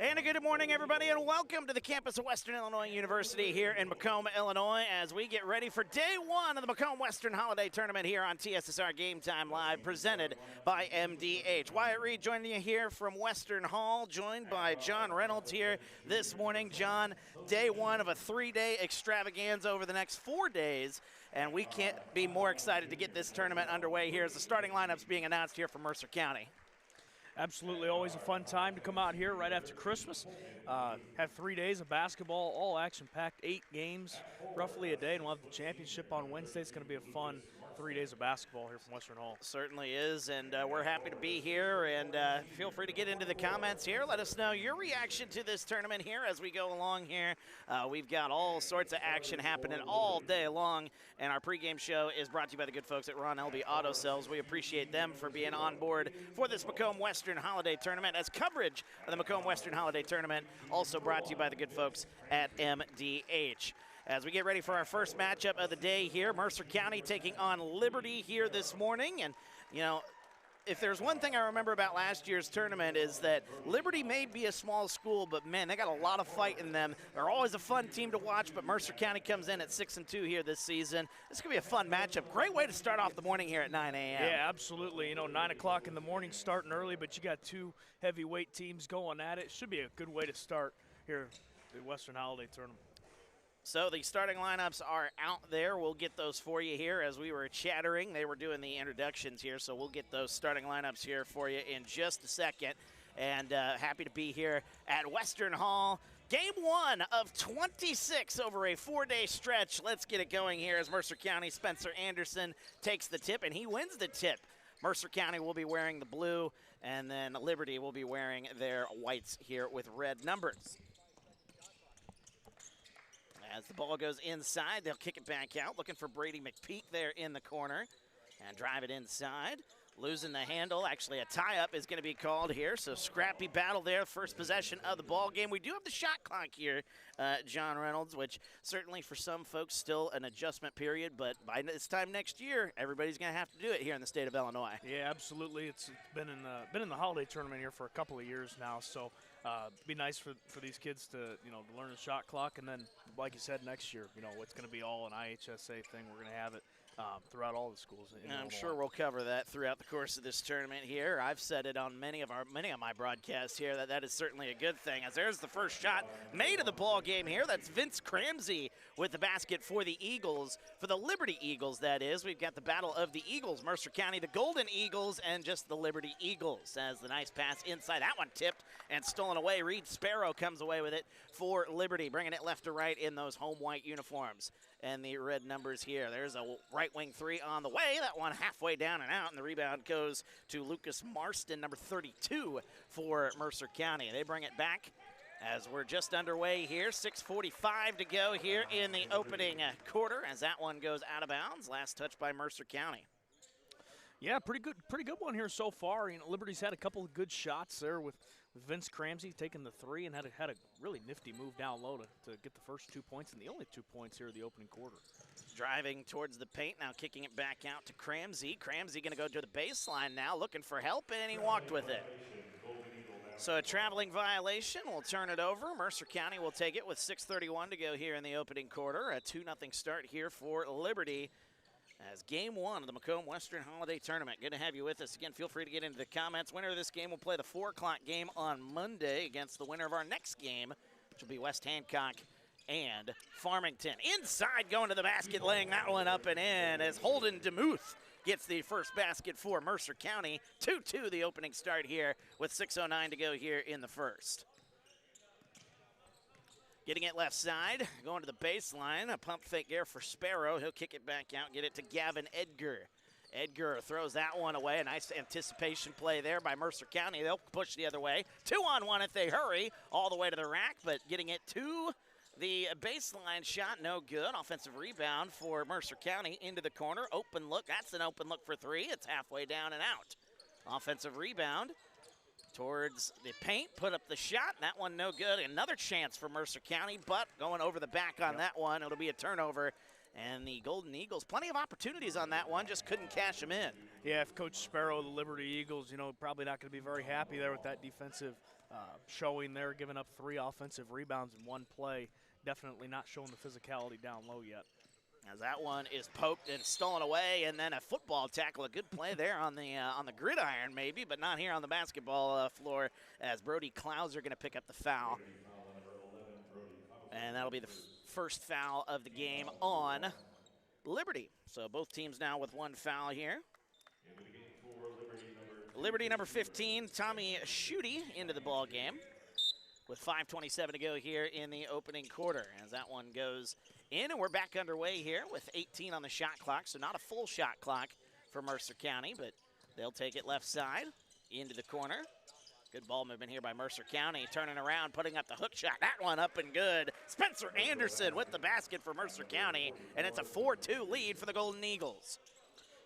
And a good morning, everybody, and welcome to the campus of Western Illinois University here in Macomb, Illinois, as we get ready for day one of the Macomb Western Holiday Tournament here on TSSR Game Time Live, presented by MDH. Wyatt Reed joining you here from Western Hall, joined by John Reynolds here this morning. John, day one of a three-day extravaganza over the next 4 days, and we can't be more excited to get this tournament underway here as the starting lineups being announced here from Mercer County. Absolutely, always a fun time to come out here right after Christmas. Have 3 days of basketball, all action-packed, 8 games, roughly a day, and we'll have the championship on Wednesday. It's going to be a fun 3 days of basketball here from Western Hall. Certainly is, and we're happy to be here, and feel free to get into the comments here. Let us know your reaction to this tournament here as we go along here. We've got all sorts of action happening all day long, and our pregame show is brought to you by the good folks at Ron Elby Auto Sales. We appreciate them for being on board for this Macomb Western Holiday Tournament, as coverage of the Macomb Western Holiday Tournament also brought to you by the good folks at MDH. As we get ready for our first matchup of the day here, Mercer County taking on Liberty here this morning. And, you know, if there's one thing I remember about last year's tournament is that Liberty may be a small school, but, man, they got a lot of fight in them. They're always a fun team to watch, but Mercer County comes in at 6-2 here this season. This could be a fun matchup. Great way to start off the morning here at 9 a.m. Yeah, absolutely. You know, 9 o'clock in the morning, starting early, but you got two heavyweight teams going at it. Should be a good way to start here at the Western Holiday Tournament. So the starting lineups are out there. We'll get those for you here as we were chattering. They were doing the introductions here, so we'll get those starting lineups here for you in just a second. And happy to be here at Western Hall. Game one of 26 over a 4-day stretch. Let's get it going here as Mercer County Spencer Anderson takes the tip, and he wins the tip. Mercer County will be wearing the blue, and then Liberty will be wearing their whites here with red numbers. As the ball goes inside, they'll kick it back out, looking for Brady McPeak there in the corner, and drive it inside. Losing the handle. Actually, a tie-up is going to be called here, so scrappy battle there, first possession of the ball game. We do have the shot clock here, John Reynolds, which certainly for some folks still an adjustment period, but by this time next year, everybody's going to have to do it here in the state of Illinois. Yeah, absolutely. It's been in the holiday tournament here for a couple of years now, so it'd be nice for these kids to, you know, to learn the shot clock, and then, like you said, next year, you know, it's going to be all an IHSA thing. We're going to have it throughout all the schools. I'm sure we'll cover that throughout the course of this tournament here. I've said it on many of my broadcasts here that is certainly a good thing. As there's the first shot made of the ball game here. That's Vince Cramsey with the basket for the Eagles, for the Liberty Eagles, that is. We've got the battle of the Eagles, Mercer County, the Golden Eagles, and just the Liberty Eagles. As the nice pass inside, that one tipped and stolen away. Reed Sparrow comes away with it for Liberty, bringing it left to right in those home white uniforms and the red numbers here. There's a right wing three on the way. That one halfway down and out, and the rebound goes to Lucas Marston, number 32 for Mercer County. They bring it back as we're just underway here. 6:45 to go here in the opening quarter as that one goes out of bounds. Last touch by Mercer County. Yeah, pretty good one here so far. You know, Liberty's had a couple of good shots there with Vince Cramsey taking the three, and had a really nifty move down low to get the first 2 points, and the only 2 points here in the opening quarter. Driving towards the paint, now kicking it back out to Cramsey. Cramsey going to go to the baseline now, looking for help, and he walked with it. So a traveling violation. We'll turn it over. Mercer County will take it with 6:31 to go here in the opening quarter. A 2-0 start here for Liberty as game one of the Macomb Western Holiday Tournament. Good to have you with us. Again, feel free to get into the comments. Winner of this game will play the 4 o'clock game on Monday against the winner of our next game, which will be West Hancock and Farmington. Inside, going to the basket, laying that one up and in as Holden DeMuth gets the first basket for Mercer County. 2-2 the opening start here with 6:09 to go here in the first. Getting it left side, going to the baseline. A pump fake there for Sparrow. He'll kick it back out, get it to Gavin Edgar. Edgar throws that one away. A nice anticipation play there by Mercer County. They'll push the other way. 2-on-1 if they hurry, all the way to the rack, but getting it to the baseline shot, no good. Offensive rebound for Mercer County into the corner. Open look, that's an open look for three. It's halfway down and out. Offensive rebound towards the paint, put up the shot. That one no good. Another chance for Mercer County, but going over the back on that one. It'll be a turnover And the Golden Eagles, plenty of opportunities on that one, just couldn't cash them in. Yeah, if Coach Sparrow, the Liberty Eagles, probably not going to be very happy there with that defensive showing there, giving up 3 offensive rebounds in 1 play. Definitely not showing the physicality down low yet. As that one is poked and stolen away, and then a football tackle, a good play there on the gridiron maybe, but not here on the basketball floor, as Brody Clouser going to pick up the foul. And that'll be the first foul of the game on Liberty. So both teams now with 1 foul here. Liberty number 15, Tommy Schutte, into the ball game with 5:27 to go here in the opening quarter. As that one goes in, and we're back underway here with 18 on the shot clock. So not a full shot clock for Mercer County, but they'll take it left side into the corner. Good ball movement here by Mercer County, turning around, putting up the hook shot. That one up and good. Spencer Anderson with the basket for Mercer County, and it's a 4-2 lead for the Golden Eagles.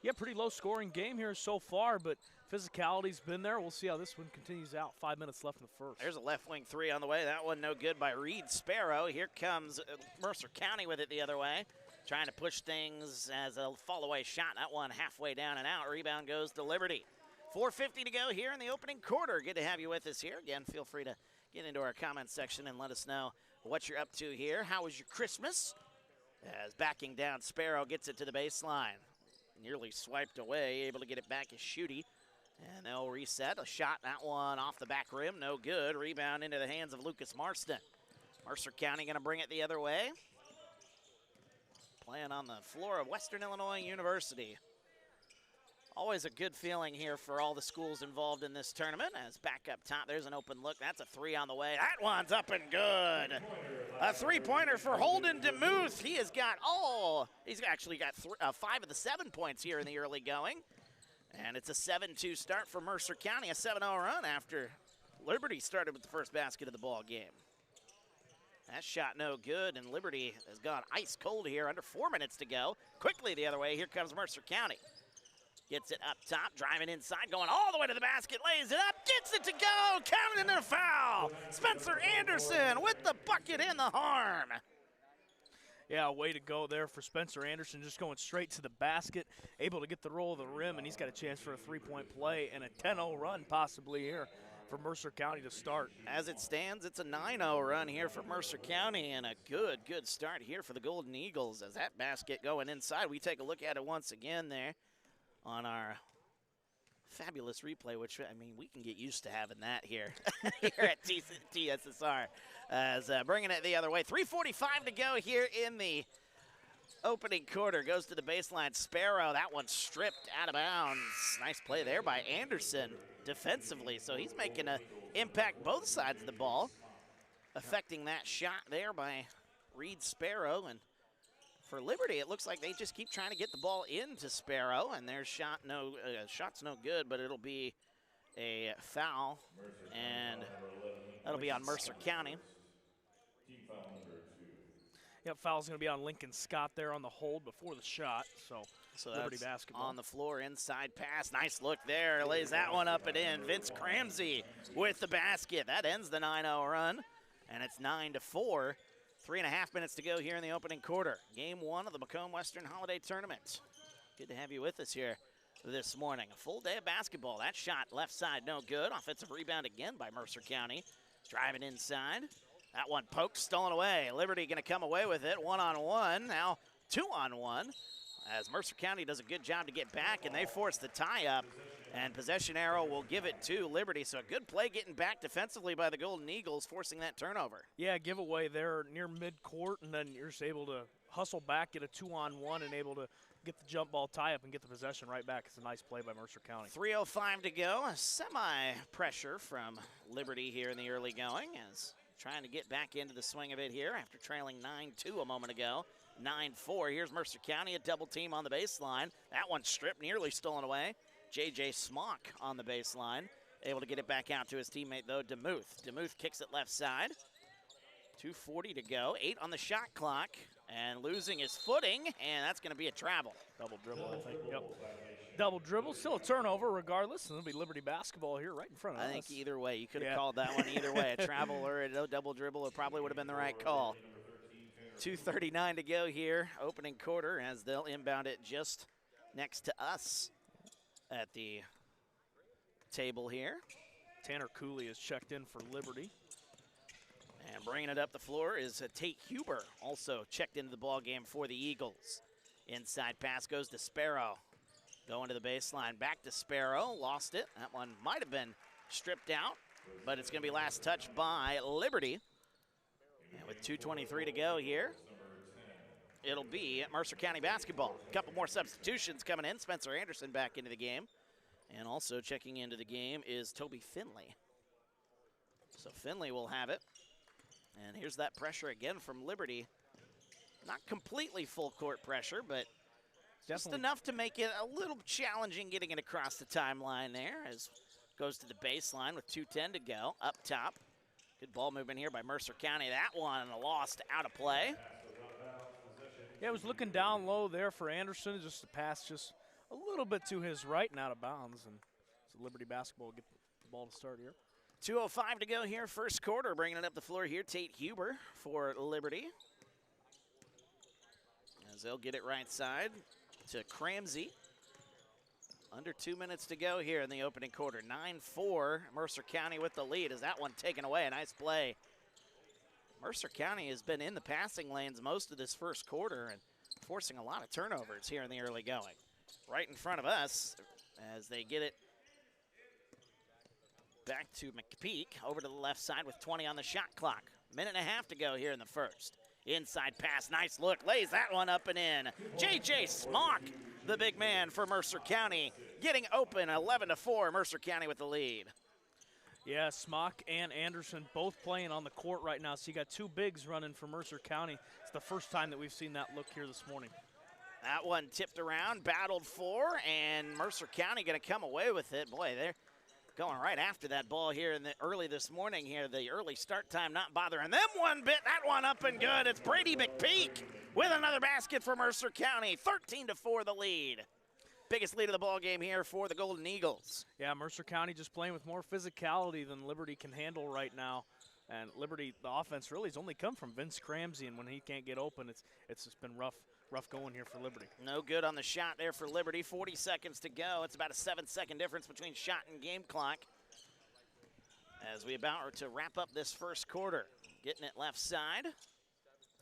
Yeah, pretty low-scoring game here so far, but physicality's been there. We'll see how this one continues out. 5 minutes left in the first. There's a left wing 3 on the way. That one no good by Reed Sparrow. Here comes Mercer County with it the other way, trying to push things as a fall-away shot. That one halfway down and out. Rebound goes to Liberty. 4:50 to go here in the opening quarter. Good to have you with us here. Again, feel free to get into our comments section and let us know what you're up to here. How was your Christmas? As backing down, Sparrow gets it to the baseline. Nearly swiped away, able to get it back is Schutte. And they'll reset. A shot, that one off the back rim, no good. Rebound into the hands of Lucas Marston. Mercer County going to bring it the other way. Playing on the floor of Western Illinois University. Always a good feeling here for all the schools involved in this tournament. As back up top, there's an open look. That's a 3 on the way. That one's up and good. A 3-pointer for Holden DeMuth. He's actually got 5 of the 7 points here in the early going. And it's a 7-2 start for Mercer County, a 7-0 run after Liberty started with the first basket of the ball game. That shot no good, and Liberty has gone ice cold here, under 4 minutes to go. Quickly the other way, here comes Mercer County. Gets it up top, driving inside, going all the way to the basket, lays it up, gets it to go, counted in a foul. Spencer Anderson with the bucket and the harm. Yeah, way to go there for Spencer Anderson, just going straight to the basket, able to get the roll of the rim, and he's got a chance for a 3-point play and a 10-0 run possibly here for Mercer County to start. As it stands, it's a 9-0 run here for Mercer County, and a good start here for the Golden Eagles. As that basket going inside, we take a look at it once again there on our fabulous replay, which, I mean, we can get used to having that here, here at TSSR. As bringing it the other way. 3:45 to go here in the opening quarter. Goes to the baseline. Sparrow, that one stripped out of bounds. Nice play there by Anderson defensively. So he's making an impact both sides of the ball. Affecting that shot there by Reed Sparrow. And for Liberty, it looks like they just keep trying to get the ball into Sparrow, and their shot's no good, but it'll be a foul, and that'll be on Mercer County. Yep, foul's going to be on Lincoln Scott there on the hold before the shot, so Liberty basketball. On the floor, inside pass, nice look there, lays that one up and in. Vince Cramsey with the basket. That ends the 9-0 run, and it's 9-4. 3.5 minutes to go here in the opening quarter. Game 1 of the Macomb Western Holiday Tournament. Good to have you with us here this morning. A full day of basketball. That shot left side no good. Offensive rebound again by Mercer County. Driving inside. That one poked, stolen away. Liberty going to come away with it. 1-on-1, now 2-on-1. As Mercer County does a good job to get back, and they force the tie-up. And possession arrow will give it to Liberty. So a good play getting back defensively by the Golden Eagles, forcing that turnover. Yeah, giveaway there near midcourt, and then you're just able to hustle back, get a 2-on-1, and able to get the jump ball tie-up and get the possession right back. It's a nice play by Mercer County. 3:05 to go. A semi-pressure from Liberty here in the early going, as trying to get back into the swing of it here after trailing 9-2 a moment ago. 9-4. Here's Mercer County, a double team on the baseline. That one stripped, nearly stolen away. J.J. Smock on the baseline. Able to get it back out to his teammate, though, DeMuth. DeMuth kicks it left side. 2:40 to go. 8 on the shot clock. And losing his footing, and that's going to be a travel. Double dribble, I think. Yep. Double dribble. Still a turnover regardless. It'll be Liberty basketball here right in front of us. I think either way. You could have called that one either way. A travel or a double dribble. It probably would have been the right call. 2:39 to go here, opening quarter, as they'll inbound it just next to us at the table here. Tanner Cooley is checked in for Liberty. And bringing it up the floor is Tate Huber, also checked into the ball game for the Eagles. Inside pass goes to Sparrow. Going to the baseline, back to Sparrow, lost it. That one might have been stripped out, but it's going to be last touch by Liberty. And with 2:23 to go here, it'll be Mercer County basketball. A couple more substitutions coming in. Spencer Anderson back into the game. And also checking into the game is Toby Finley. So Finley will have it. And here's that pressure again from Liberty. Not completely full court pressure, but just enough to make it a little challenging getting it across the timeline there, as goes to the baseline with 2:10 to go. Up top. Good ball movement here by Mercer County. That one lost out of play. Yeah, it was looking down low there for Anderson. Just the pass just a little bit to his right and out of bounds. And so Liberty basketball will get the ball to start here. 2:05 to go here, first quarter. Bringing it up the floor here, Tate Huber for Liberty. As they'll get it right side to Cramsey. Under 2 minutes to go here in the opening quarter. 9-4, Mercer County with the lead. Is that one taken away? A nice play. Mercer County has been in the passing lanes most of this first quarter and forcing a lot of turnovers here in the early going. Right in front of us as they get it back to McPeak, over to the left side with 20 on the shot clock. Minute and a half to go here in the first. Inside pass, nice look, lays that one up and in. J.J. Smock, the big man for Mercer County, getting open, 11-4, Mercer County with the lead. Yeah, Smock and Anderson both playing on the court right now, so you got two bigs running for Mercer County. It's the first time that we've seen that look here this morning. That one tipped around, battled for, and Mercer County going to come away with it. Boy, they're going right after that ball here in the early this morning here. The early start time not bothering them one bit. That one up and good. It's Brady McPeak with another basket for Mercer County. 13-4 the lead. Biggest lead of the ball game here for the Golden Eagles. Yeah, Mercer County just playing with more physicality than Liberty can handle right now. And Liberty, the offense really has only come from Vince Cramsey, and when he can't get open, it's just been rough going here for Liberty. No good on the shot there for Liberty. 40 seconds to go. It's about a 7-second difference between shot and game clock as we about to wrap up this first quarter. Getting it left side.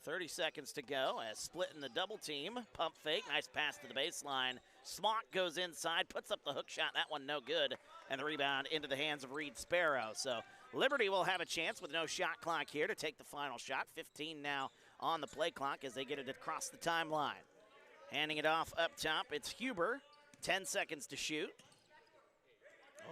30 seconds to go as splitting the double team. Pump fake, nice pass to the baseline. Smock goes inside, puts up the hook shot. That one no good. And the rebound into the hands of Reed Sparrow. So Liberty will have a chance with no shot clock here to take the final shot. 15 now on the play clock as they get it across the timeline. Handing it off up top, it's Huber. 10 seconds to shoot.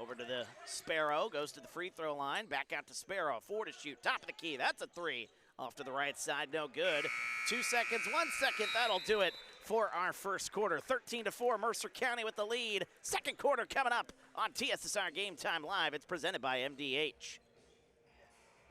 Over to the Sparrow, goes to the free throw line. Back out to Sparrow, 4 to shoot. Top of the key, that's a 3. Off to the right side, no good. 2 seconds, 1 second, that'll do it for our first quarter. 13-4, Mercer County with the lead. Second quarter coming up on TSSR Game Time Live. It's presented by MDH.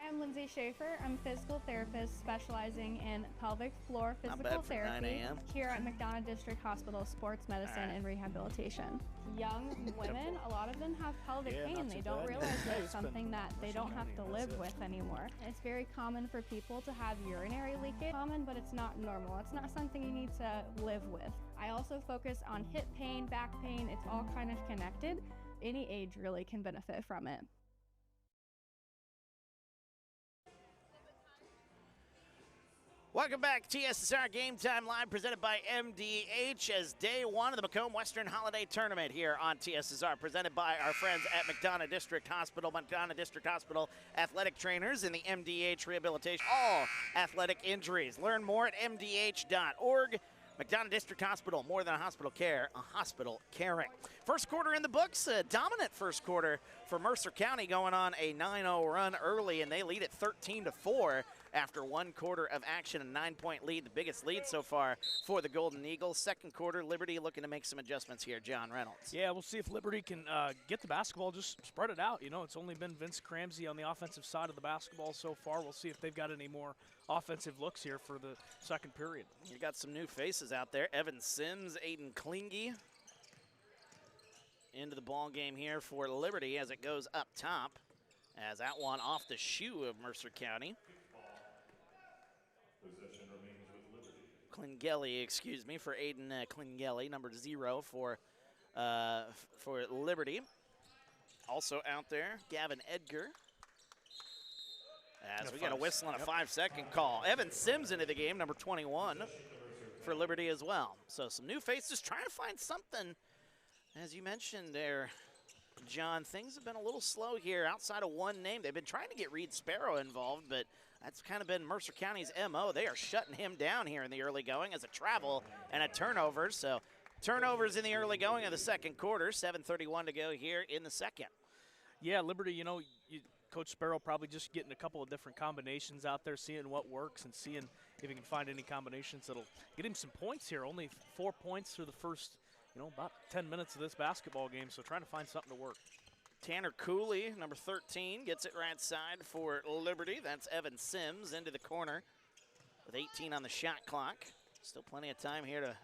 I'm Lindsay Schaefer. I'm a physical therapist specializing in pelvic floor physical therapy here at McDonough District Hospital Sports Medicine and Rehabilitation. Young women, a lot of them have pelvic pain. They don't realize that it's something that they don't have to live with anymore. It's very common for people to have urinary leakage. Common, but it's not normal. It's not something you need to live with. I also focus on hip pain, back pain. It's all kind of connected. Any age really can benefit from it. Welcome back, TSSR Game Time Live, presented by MDH as day one of the Macomb Western Holiday Tournament here on TSSR, presented by our friends at McDonough District Hospital. McDonough District Hospital athletic trainers in the MDH rehabilitation, all athletic injuries. Learn more at mdh.org. McDonough District Hospital, more than a hospital care, a hospital caring. First quarter in the books, a dominant first quarter for Mercer County, going on a 9-0 run early, and they lead at 13-4 after one quarter of action, a 9-point lead, the biggest lead so far for the Golden Eagles. Second quarter, Liberty looking to make some adjustments here, John Reynolds. Yeah, we'll see if Liberty can get the basketball, just spread it out. You know, it's only been Vince Cramsey on the offensive side of the basketball so far. We'll see if they've got any more offensive looks here for the second period. You got some new faces out there. Evan Sims, Aiden Klinge into the ball game here for Liberty as it goes up top, as that one off the shoe of Mercer County. Possession remains Klingeli, excuse me, for Aiden Klingeli, number 0 for Liberty. Also out there, Gavin Edgar. As we got a whistle and a 5-second call. Evan Sims into the game, number 21 for Liberty as well. So some new faces trying to find something. As you mentioned there, John, things have been a little slow here outside of one name. They've been trying to get Reed Sparrow involved, but that's kind of been Mercer County's MO. They are shutting him down here in the early going as a travel and a turnover. So turnovers in the early going of the second quarter, 7:31 to go here in the second. Yeah, Liberty, Coach Sparrow probably just getting a couple of different combinations out there, seeing what works and seeing if he can find any combinations that'll get him some points here. Only 4 points through the first, about 10 minutes of this basketball game, so trying to find something to work. Tanner Cooley, number 13, gets it right side for Liberty. That's Evan Sims into the corner with 18 on the shot clock. Still plenty of time here to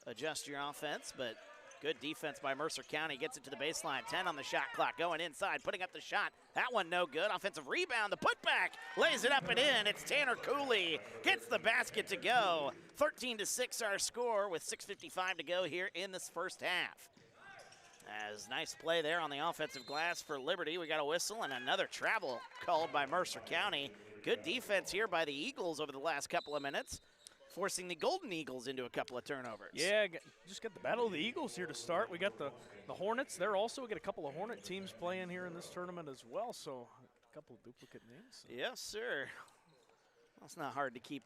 adjust your offense, but good defense by Mercer County. Gets it to the baseline. 10 on the shot clock. Going inside, putting up the shot. That one no good. Offensive rebound. The putback. Lays it up and in. It's Tanner Cooley. Gets the basket to go. 13-6 our score with 6:55 to go here in this first half. As nice play there on the offensive glass for Liberty. We got a whistle and another travel called by Mercer County. Good defense here by the Eagles over the last couple of minutes, forcing the Golden Eagles into a couple of turnovers. Yeah, just got the Battle of the Eagles here to start. We got the Hornets there also. We got a couple of Hornet teams playing here in this tournament as well, so a couple of duplicate names. Yes, sir. Well, it's not hard to keep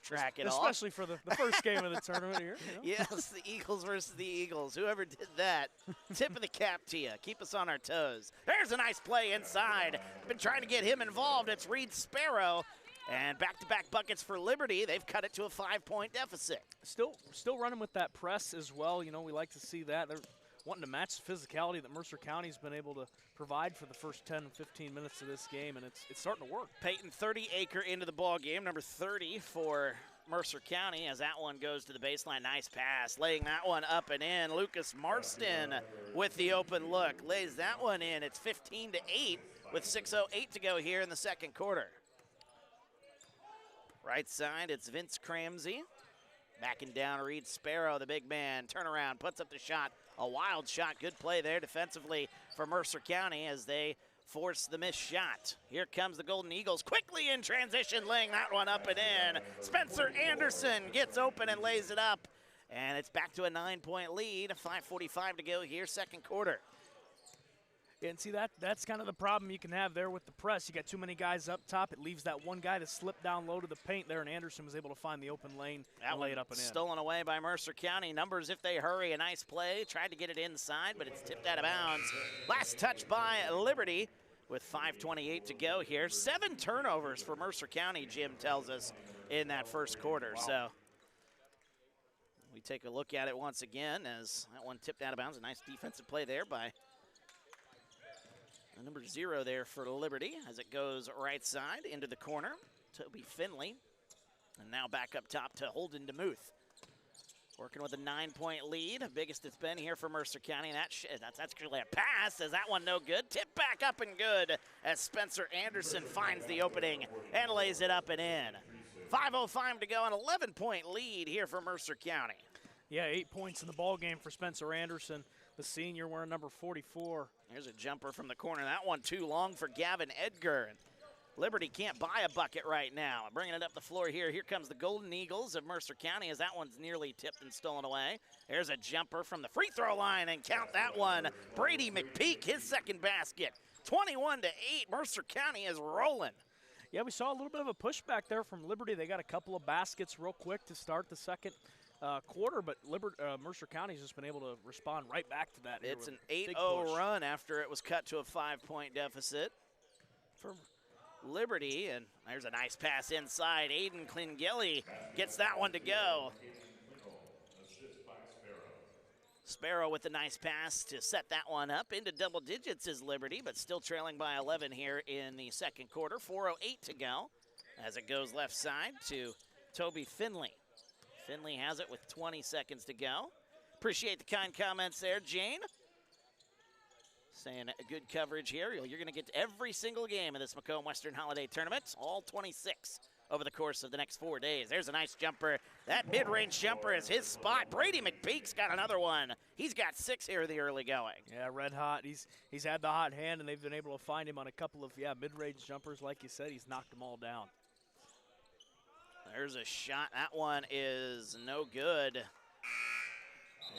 track at all. Especially for the first game of the tournament here. Yes, the Eagles versus the Eagles. Whoever did that, tip of the cap to you. Keep us on our toes. There's a nice play inside. Been trying to get him involved. It's Reed Sparrow. And back-to-back buckets for Liberty. They've cut it to a 5-point deficit. Still running with that press as well. We like to see that. They're wanting to match the physicality that Mercer County's been able to provide for the first 10 and 15 minutes of this game, and it's starting to work. Peyton 30-acre into the ball game, number 30 for Mercer County, as that one goes to the baseline. Nice pass, laying that one up and in. Lucas Marston with the open look, lays that one in. It's 15-8 with 6:08 to go here in the second quarter. Right side, it's Vince Cramsey. Backing down, Reed Sparrow, the big man. Turnaround, puts up the shot. A wild shot. Good play there defensively for Mercer County as they force the missed shot. Here comes the Golden Eagles. Quickly in transition, laying that one up and in. Spencer Anderson gets open and lays it up. And it's back to a 9-point lead. 5:45 to go here, second quarter. And see, that's kind of the problem you can have there with the press. You got too many guys up top. It leaves that one guy to slip down low to the paint there, and Anderson was able to find the open lane and lay it up and in. Stolen away by Mercer County. Numbers if they hurry. A nice play. Tried to get it inside, but it's tipped out of bounds. Last touch by Liberty with 5:28 to go here. 7 turnovers for Mercer County, Jim tells us, in that first quarter. Wow. So we take a look at it once again as that one tipped out of bounds. A nice defensive play there by number 0 there for Liberty as it goes right side into the corner. Toby Finley. And now back up top to Holden DeMuth. Working with a 9-point lead, biggest it's been here for Mercer County. That's actually a pass, as that one no good. Tip back up and good as Spencer Anderson finds the opening and lays it up and in. 5:05 to go, an 11-point lead here for Mercer County. Yeah, 8 points in the ball game for Spencer Anderson, the senior wearing number 44. Here's a jumper from the corner. That one too long for Gavin Edgar. Liberty can't buy a bucket right now. Bringing it up the floor here. Here comes the Golden Eagles of Mercer County as that one's nearly tipped and stolen away. There's a jumper from the free throw line, and count that one. Brady McPeak, his second basket. 21-8, Mercer County is rolling. Yeah, we saw a little bit of a pushback there from Liberty. They got a couple of baskets real quick to start the second quarter, but Mercer County's just been able to respond right back to that. It's an 8-0 run after it was cut to a 5-point deficit for Liberty, and there's a nice pass inside. Aiden Klingeli gets that one to go. Sparrow with a nice pass to set that one up. Into double digits is Liberty, but still trailing by 11 here in the second quarter. 4:08 to go as it goes left side to Toby Finley. Finley has it with 20 seconds to go. Appreciate the kind comments there, Jane. Saying a good coverage here. You're going to get every single game of this Macomb Western Holiday Tournament, all 26 over the course of the next 4 days. There's a nice jumper. That mid-range jumper is his spot. Brady McPeak's got another one. He's got 6 here in the early going. Yeah, red hot. He's had the hot hand, and they've been able to find him on a couple of, mid-range jumpers. Like you said, he's knocked them all down. There's a shot. That one is no good.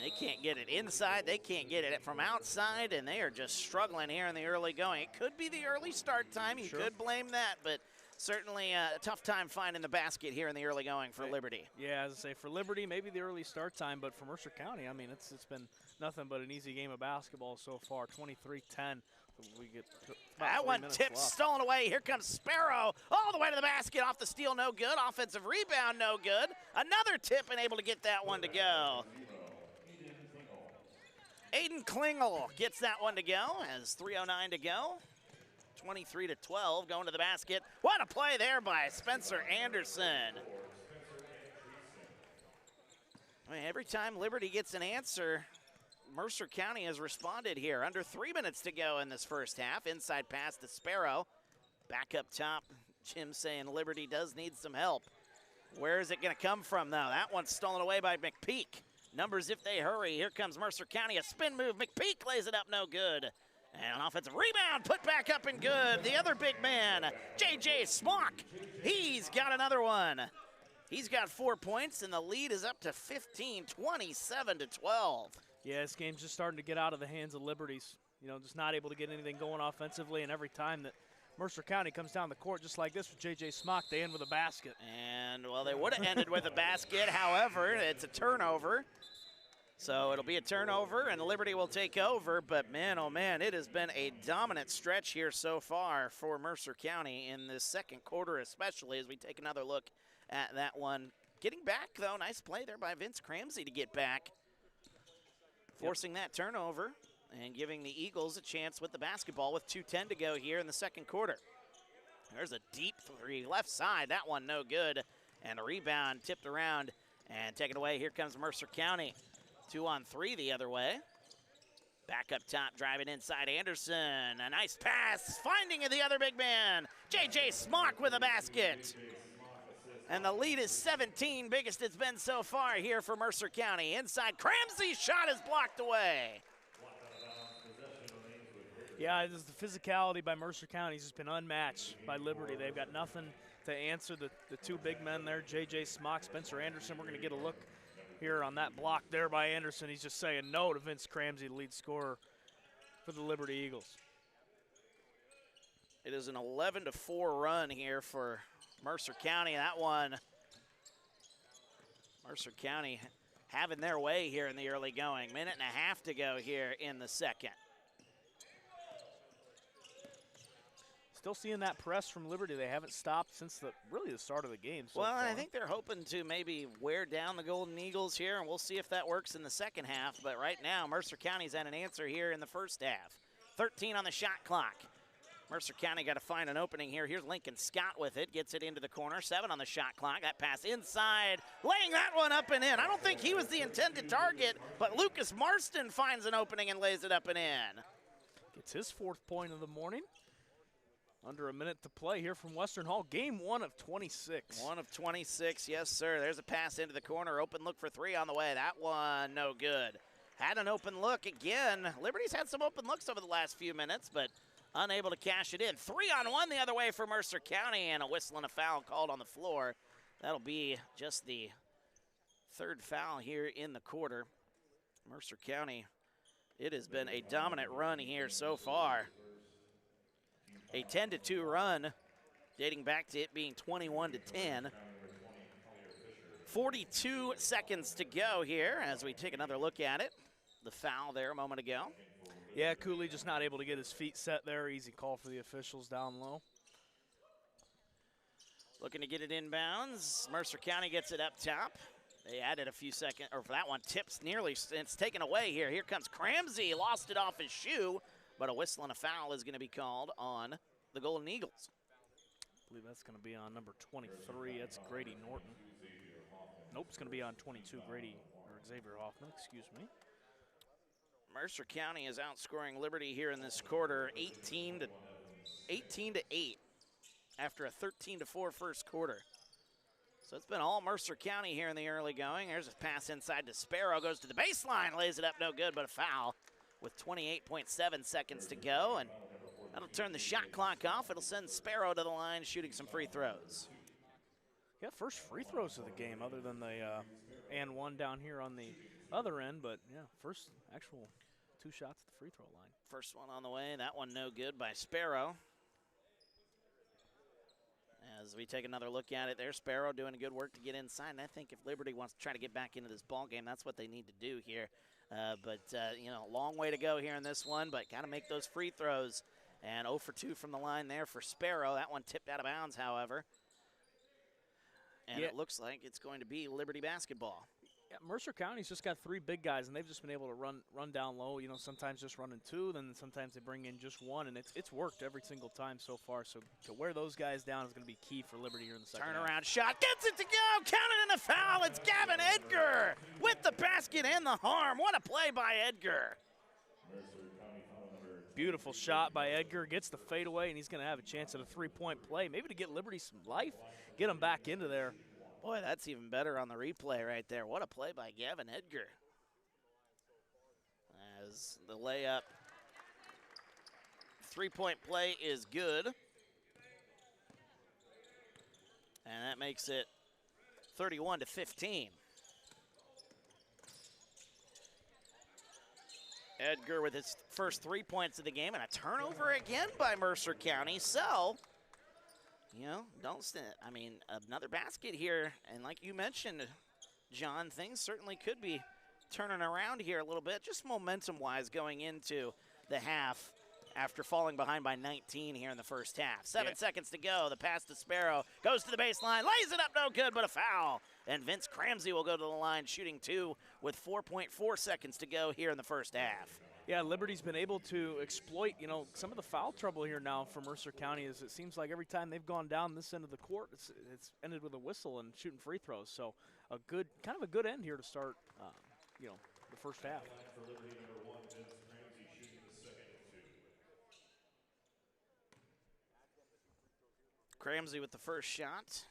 They can't get it inside. They can't get it from outside, and they are just struggling here in the early going. It could be the early start time. You could blame that, but certainly a tough time finding the basket here in the early going for Liberty. Yeah, as I say, for Liberty, maybe the early start time, but for Mercer County, I mean, it's been nothing but an easy game of basketball so far, 23-10. We get that one tipped, stolen away. Here comes Sparrow all the way to the basket, off the steal, no good. Offensive rebound, no good. Another tip and able to get that one to go. Aiden Klingel gets that one to go as 3:09 to go. 23-12 going to the basket. What a play there by Spencer Anderson. I mean, every time Liberty gets an answer, Mercer County has responded here. Under 3 minutes to go in this first half. Inside pass to Sparrow. Back up top, Jim saying Liberty does need some help. Where is it going to come from, though? That one's stolen away by McPeak. Numbers if they hurry. Here comes Mercer County. A spin move. McPeak lays it up, no good. And an offensive rebound, put back up and good. The other big man, J.J. Smock. He's got another one. He's got 4 points, and the lead is up to 15, 27-12. Yeah, this game's just starting to get out of the hands of Liberty's. You know, just not able to get anything going offensively, and every time that Mercer County comes down the court just like this with J.J. Smock, they end with a basket. And, well, they would have ended with a basket. However, it's a turnover. So it'll be a turnover, and Liberty will take over. But, man, oh, man, it has been a dominant stretch here so far for Mercer County in this second quarter, especially as we take another look at that one. Getting back, though, nice play there by Vince Cramsey to get back, forcing that turnover and giving the Eagles a chance with the basketball with 2:10 to go here in the second quarter. There's a deep three, left side. That one no good. And a rebound tipped around and taken away. Here comes Mercer County. 2-on-3 the other way. Back up top, driving inside Anderson. A nice pass, finding the other big man. J.J. Smock with a basket. And the lead is 17, biggest it's been so far here for Mercer County. Inside, Cramsey's shot is blocked away. Yeah, this is the physicality by Mercer County has just been unmatched by Liberty. They've got nothing to answer the two big men there, J.J. Smock, Spencer Anderson. We're going to get a look here on that block there by Anderson. He's just saying no to Vince Cramsey, the lead scorer for the Liberty Eagles. It is an 11-4 run here for Mercer County. That one, Mercer County having their way here in the early going. Minute and a half to go here in the second. Still seeing that press from Liberty. They haven't stopped since really the start of the game so well, far. I think they're hoping to maybe wear down the Golden Eagles here, and we'll see if that works in the second half. But right now, Mercer County's had an answer here in the first half. 13 on the shot clock. Mercer County got to find an opening here. Here's Lincoln Scott with it. Gets it into the corner. 7 on the shot clock. That pass inside. Laying that one up and in. I don't think he was the intended target, but Lucas Marston finds an opening and lays it up and in. Gets his 4th point of the morning. Under a minute to play here from Western Hall. Game 1 of 26. 1 of 26, yes, sir. There's a pass into the corner. Open look for 3 on the way. That one, no good. Had an open look again. Liberty's had some open looks over the last few minutes, but unable to cash it in. 3-on-1 the other way for Mercer County, and a whistle and a foul called on the floor. That'll be just the 3rd foul here in the quarter. Mercer County, it has been a dominant run here so far. A 10-2 run, dating back to it being 21-10. 42 seconds to go here as we take another look at it. The foul there a moment ago. Yeah, Cooley just not able to get his feet set there. Easy call for the officials down low. Looking to get it inbounds. Mercer County gets it up top. They added a few seconds, or for that one, tips nearly, it's taken away here. Here comes Cramsey, lost it off his shoe. But a whistle and a foul is going to be called on the Golden Eagles. I believe that's going to be on number 23. That's Grady Norton. Nope, it's going to be on 22, Xavier Hoffman, excuse me. Mercer County is outscoring Liberty here in this quarter 18-8 after a 13-4 first quarter. So it's been all Mercer County here in the early going. There's a pass inside to Sparrow, goes to the baseline, lays it up, no good, but a foul with 28.7 seconds to go, and that'll turn the shot clock off. It'll send Sparrow to the line shooting some free throws. Yeah, first free throws of the game other than the and one down here on the other end, but yeah, first actual 2 shots at the free throw line. First one on the way, that one no good by Sparrow. As we take another look at it there, Sparrow doing good work to get inside, and I think if Liberty wants to try to get back into this ball game, that's what they need to do here. You know, a long way to go here in this one, but got to make those free throws. And 0 for 2 from the line there for Sparrow. That one tipped out of bounds, however. And it looks like it's going to be Liberty basketball. Yeah, Mercer County's just got 3 big guys, and they've just been able to run down low. You know, sometimes just running 2, then sometimes they bring in just 1, and it's worked every single time so far. So to wear those guys down is going to be key for Liberty here in the second half. Turnaround shot, gets it to go, counted in a foul. It's Gavin Edgar with the basket and the harm. What a play by Edgar. Beautiful shot by Edgar, gets the fadeaway, and he's going to have a chance at a 3-point play, maybe to get Liberty some life, get them back into there. Boy, that's even better on the replay right there. What a play by Gavin Edgar. As the layup, 3-point play is good. And that makes it 31-15. Edgar with his first 3 points of the game, and a turnover again by Mercer County. So, you know, I mean, another basket here. And like you mentioned, John, things certainly could be turning around here a little bit, just momentum-wise going into the half after falling behind by 19 here in the first half. 7 seconds to go. The pass to Sparrow goes to the baseline, lays it up, no good, but a foul. And Vince Cramsey will go to the line shooting 2 with 4.4 seconds to go here in the first half. Yeah, Liberty's been able to exploit, you know, some of the foul trouble here now for Mercer County. Is it seems like every time they've gone down this end of the court, it's ended with a whistle and shooting free throws. So a good, kind of a good end here to start, you know, the first half. Cramsey with the first shot.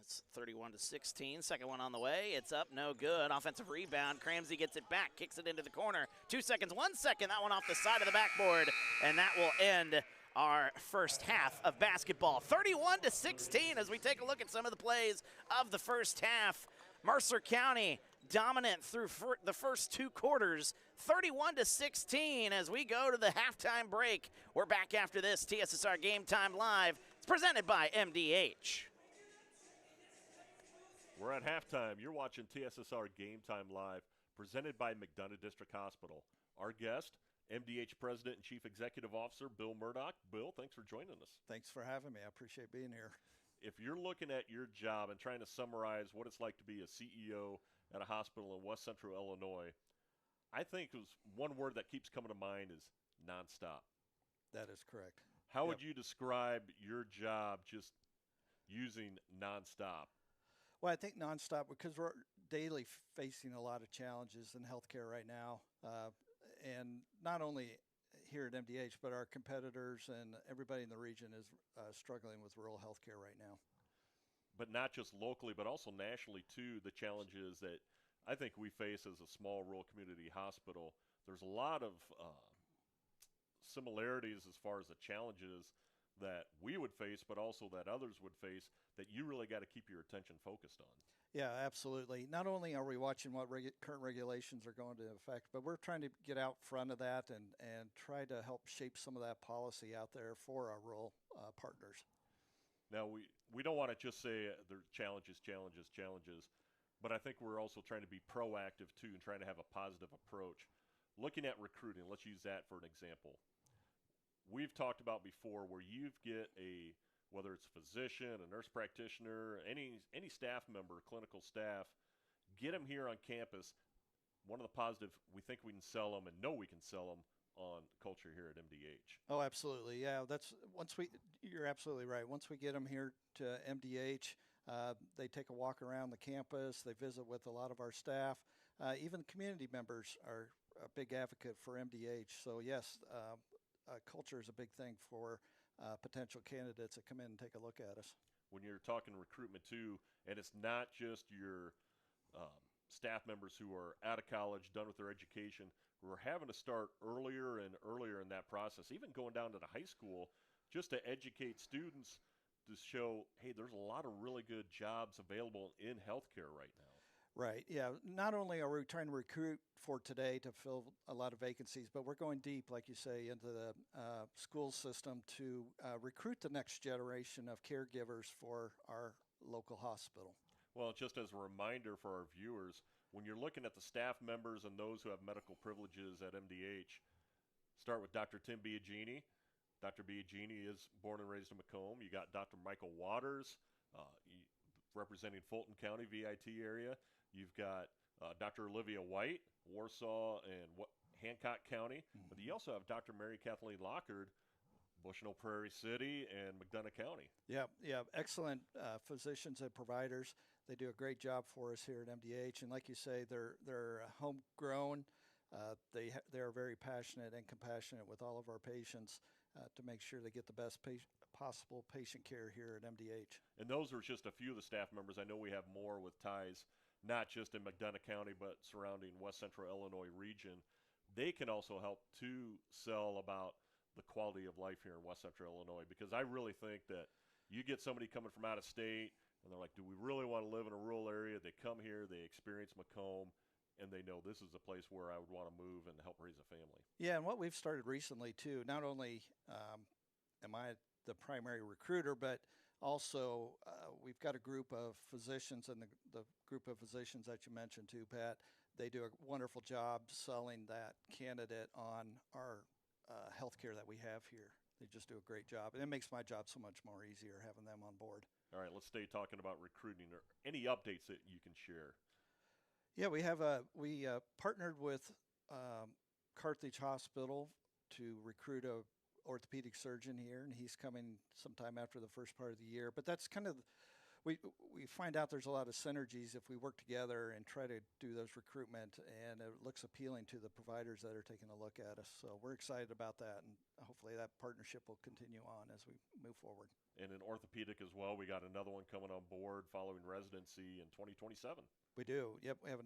It's 31-16. Second one on the way. It's up, no good. Offensive rebound. Cramsey gets it back, kicks it into the corner. 2 seconds, 1 second. That one off the side of the backboard, and that will end our first half of basketball. 31-16 as we take a look at some of the plays of the first half. Mercer County dominant through the first 2 quarters. 31-16 as we go to the halftime break. We're back after this. TSSR Game Time Live. It's presented by MDH. We're at halftime. You're watching TSSR Game Time Live, presented by McDonough District Hospital. Our guest, MDH President and Chief Executive Officer Bill Murdoch. Bill, thanks for joining us. Thanks for having me. I appreciate being here. If you're looking at your job and trying to summarize what it's like to be a CEO at a hospital in West Central Illinois, I think one word that keeps coming to mind is nonstop. That is correct. How would you describe your job just using nonstop? Well, I think nonstop because we're daily facing a lot of challenges in healthcare right now. And not only here at MDH, but our competitors and everybody in the region is struggling with rural healthcare right now. But not just locally, but also nationally, too, the challenges that I think we face as a small rural community hospital. There's a lot of similarities as far as the challenges that we would face, but also that others would face, that you really got to keep your attention focused on. Yeah, absolutely. Not only are we watching what current regulations are going to affect, but we're trying to get out front of that and try to help shape some of that policy out there for our rural partners. Now, we don't want to just say there are challenges, but I think we're also trying to be proactive, too, and trying to have a positive approach. Looking at recruiting, let's use that for an example. We've talked about before where you get whether it's a physician, a nurse practitioner, any staff member, clinical staff, get them here on campus. One of the positive, we think we can sell them and know we can sell them on culture here at MDH. Oh, absolutely. Yeah, you're absolutely right. Once we get them here to MDH, they take a walk around the campus. They visit with a lot of our staff. Even community members are a big advocate for MDH. So yes, culture is a big thing for potential candidates that come in and take a look at us. When you're talking recruitment too, and it's not just your staff members who are out of college, done with their education, we're having to start earlier and earlier in that process, even going down to the high school, just to educate students to show, hey, there's a lot of really good jobs available in healthcare right now. Right. Yeah. Not only are we trying to recruit for today to fill a lot of vacancies, but we're going deep, like you say, into the school system to recruit the next generation of caregivers for our local hospital. Well, just as a reminder for our viewers, when you're looking at the staff members and those who have medical privileges at MDH, start with Dr. Tim Biagini. Dr. Biagini is born and raised in Macomb. You got Dr. Michael Waters, representing Fulton County, VIT area. You've got Dr. Olivia White, Warsaw and Hancock County. But you also have Dr. Mary Kathleen Lockard, Bushnell-Prairie City and McDonough County. Yeah, excellent physicians and providers. They do a great job for us here at MDH. And like you say, they're homegrown. They are very passionate and compassionate with all of our patients to make sure they get the best possible patient care here at MDH. And those are just a few of the staff members. I know we have more with ties, not just in McDonough County, but surrounding West Central Illinois region. They can also help to sell about the quality of life here in West Central Illinois, because I really think that you get somebody coming from out of state and they're like, do we really want to live in a rural area? They come here, they experience Macomb, and they know this is a place where I would want to move and help raise a family. Yeah, and what we've started recently too, not only am I the primary recruiter, but also we've got a group of physicians, and the group of physicians that you mentioned too, Pat, they do a wonderful job selling that candidate on our healthcare that we have here. They just do a great job, and it makes my job so much more easier having them on board. All right, let's stay talking about recruiting. Or any updates that you can share? Yeah, we partnered with Carthage Hospital to recruit a orthopedic surgeon here, and he's coming sometime after the first part of the year. But that's kind of, we find out there's a lot of synergies if we work together and try to do those recruitment, and it looks appealing to the providers that are taking a look at us. So we're excited about that, and hopefully that partnership will continue on as we move forward. And in orthopedic as well, we got another one coming on board following residency in 2027. We do. Yep, we have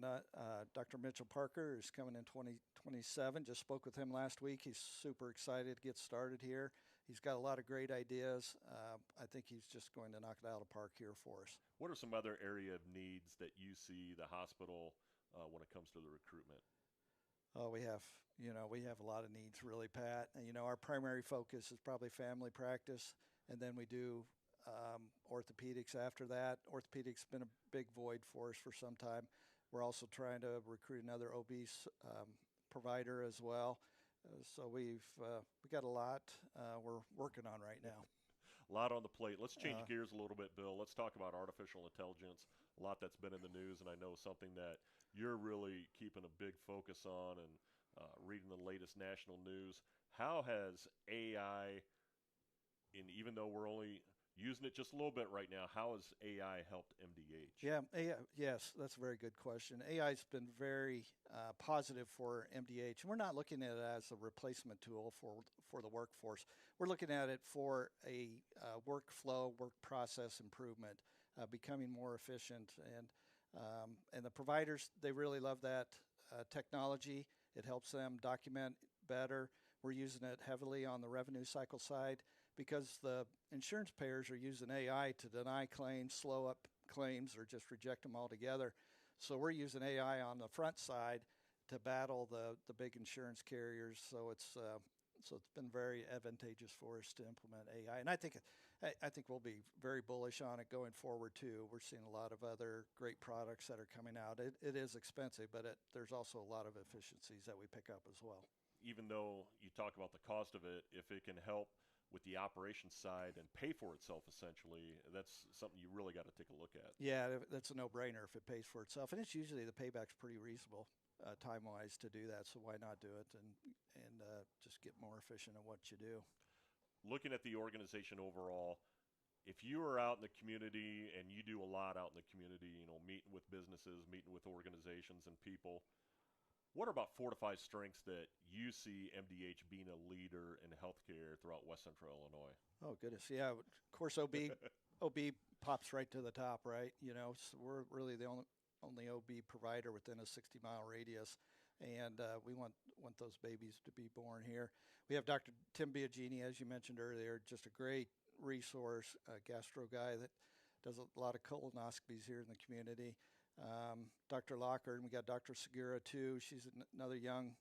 Dr. Mitchell Parker is coming in 2027. Just spoke with him last week. He's super excited to get started here. He's got a lot of great ideas. I think he's just going to knock it out of the park here for us. What are some other area of needs that you see the hospital when it comes to the recruitment? Oh, we have a lot of needs, really, Pat. And, our primary focus is probably family practice, and then we do orthopedics after that. Orthopedics been a big void for us for some time. We're also trying to recruit another obese provider as well. So we got a lot we're working on right now. A lot on the plate. Let's change gears a little bit, Bill. Let's talk about artificial intelligence. A lot that's been in the news, and I know something that you're really keeping a big focus on and reading the latest national news. How has AI, and even though we're only using it just a little bit right now, how has AI helped MDH? Yeah, yes, that's a very good question. AI's been very positive for MDH, and we're not looking at it as a replacement tool for the workforce. We're looking at it for a workflow, work process improvement, becoming more efficient, and the providers, they really love that technology. It helps them document better. We're using it heavily on the revenue cycle side, because the insurance payers are using AI to deny claims, slow up claims, or just reject them altogether. So we're using AI on the front side to battle the big insurance carriers. So it's been very advantageous for us to implement AI, and I think we'll be very bullish on it going forward too. We're seeing a lot of other great products that are coming out. It is expensive, but there's also a lot of efficiencies that we pick up as well. Even though you talk about the cost of it, if it can help with the operations side and pay for itself, essentially, that's something you really got to take a look at. Yeah, that's a no-brainer if it pays for itself, and it's usually the payback's pretty reasonable time-wise to do that. So why not do it and just get more efficient at what you do? Looking at the organization overall, if you are out in the community, and you do a lot out in the community, meeting with businesses, meeting with organizations and people, What are about 4 to 5 strengths that you see MDH being a leader in healthcare throughout West Central Illinois? Oh, goodness. Yeah, of course, OB pops right to the top, right? You know, so we're really the only OB provider within a 60-mile radius, and we want those babies to be born here. We have Dr. Tim Biagini, as you mentioned earlier, just a great resource, a gastro guy that does a lot of colonoscopies here in the community. Dr. Locker, and we got Dr. Segura too. She's another young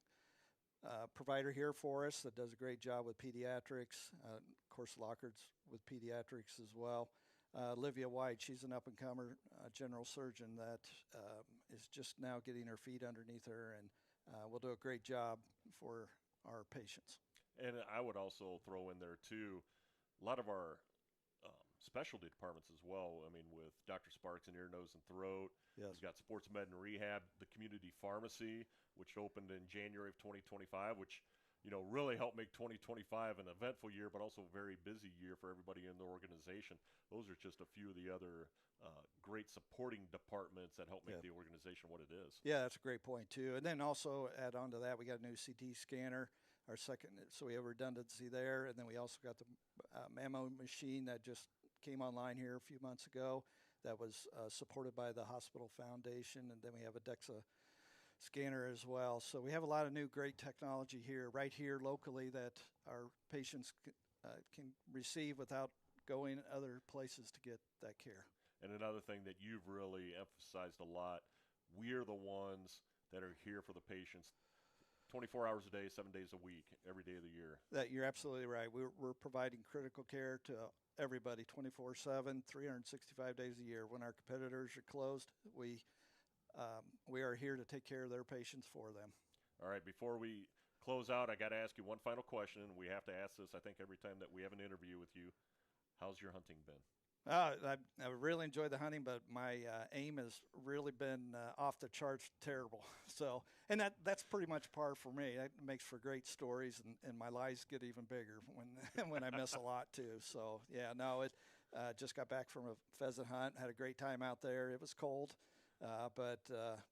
provider here for us that does a great job with pediatrics. Of course, Locker's with pediatrics as well. Olivia White, she's an up-and-comer general surgeon that is just now getting her feet underneath her, and will do a great job for our patients. And I would also throw in there too, a lot of our specialty departments as well. I mean, with Dr. Sparks in ear, nose, and throat. Yes. We've got sports med and rehab, the community pharmacy, which opened in January of 2025, which, you know, really helped make 2025 an eventful year, but also a very busy year for everybody in the organization. Those are just a few of the other great supporting departments that help make the organization what it is. Yeah, that's a great point too. And then also add on to that, we got a new CT scanner, our second, so we have redundancy there. And then we also got the mammo machine that just came online here a few months ago that was supported by the hospital foundation. And then we have a DEXA scanner as well. So we have a lot of new great technology here, right here locally, that our patients can receive without going other places to get that care. And another thing that you've really emphasized a lot, we're the ones that are here for the patients 24 hours a day, 7 days a week, every day of the year. That you're absolutely right. We're providing critical care to everybody 24/7, 365 days a year. When our competitors are closed, we are here to take care of their patients for them. All right, before we close out, I got to ask you one final question, and we have to ask this, I think, every time that we have an interview with you. How's your hunting been? I really enjoyed the hunting, but my aim has really been off the charts terrible. So, and that's pretty much par for me. That makes for great stories, and my lies get even bigger when I miss a lot too. So, yeah, no, just got back from a pheasant hunt, had a great time out there. It was cold, but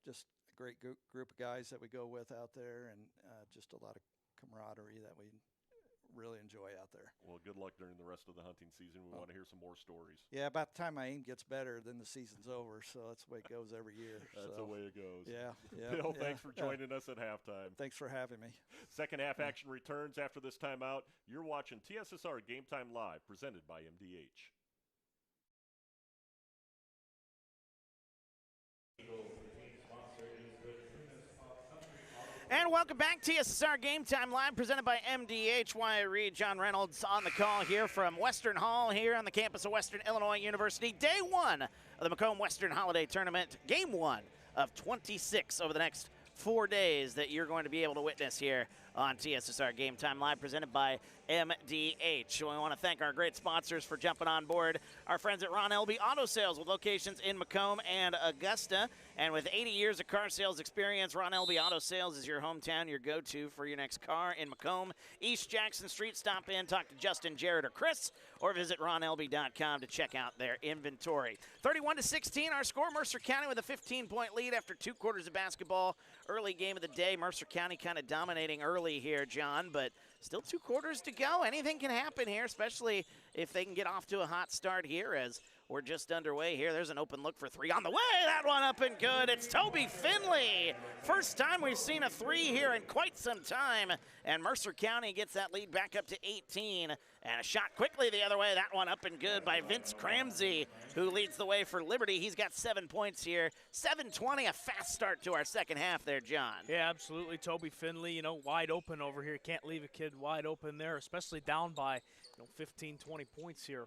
just a great group of guys that we go with out there, and just a lot of camaraderie that we really enjoy out there. Well, good luck during the rest of the hunting season. We want to hear some more stories. Yeah, about the time my aim gets better, then the season's over. So that's the way it goes every year. That's the way it goes. Yeah. Bill, thanks for joining us at halftime. Thanks for having me. Second half action returns after this timeout. You're watching TSSR Game Time Live, presented by MDH. And welcome back, TSSR Game Time Live, presented by MDH. Wyatt Reed, John Reynolds on the call here from Western Hall here on the campus of Western Illinois University. Day one of the Macomb Western Holiday Tournament, game one of 26 over the next 4 days that you're going to be able to witness here on TSSR Game Time Live, presented by MDH. We want to thank our great sponsors for jumping on board. Our friends at Ron Elby Auto Sales with locations in Macomb and Augusta. And with 80 years of car sales experience, Ron Elby Auto Sales is your hometown, your go-to for your next car in Macomb. East Jackson Street, stop in, talk to Justin, Jared, or Chris, or visit ronelby.com to check out their inventory. 31-16, our score. Mercer County with a 15-point lead after 2 quarters of basketball. Early game of the day. Mercer County kind of dominating early here, John, but still 2 quarters to go. Anything can happen here, especially if they can get off to a hot start here as we're just underway here. There's an open look for 3 on the way. That one up and good. It's Toby Finley. First time we've seen a 3 here in quite some time. And Mercer County gets that lead back up to 18. And a shot quickly the other way. That one up and good by Vince Cramsey, who leads the way for Liberty. He's got 7 points here. 7:20, a fast start to our second half there, John. Yeah, absolutely. Toby Finley, you know, wide open over here. Can't leave a kid wide open there, especially down by 15, 20 points here.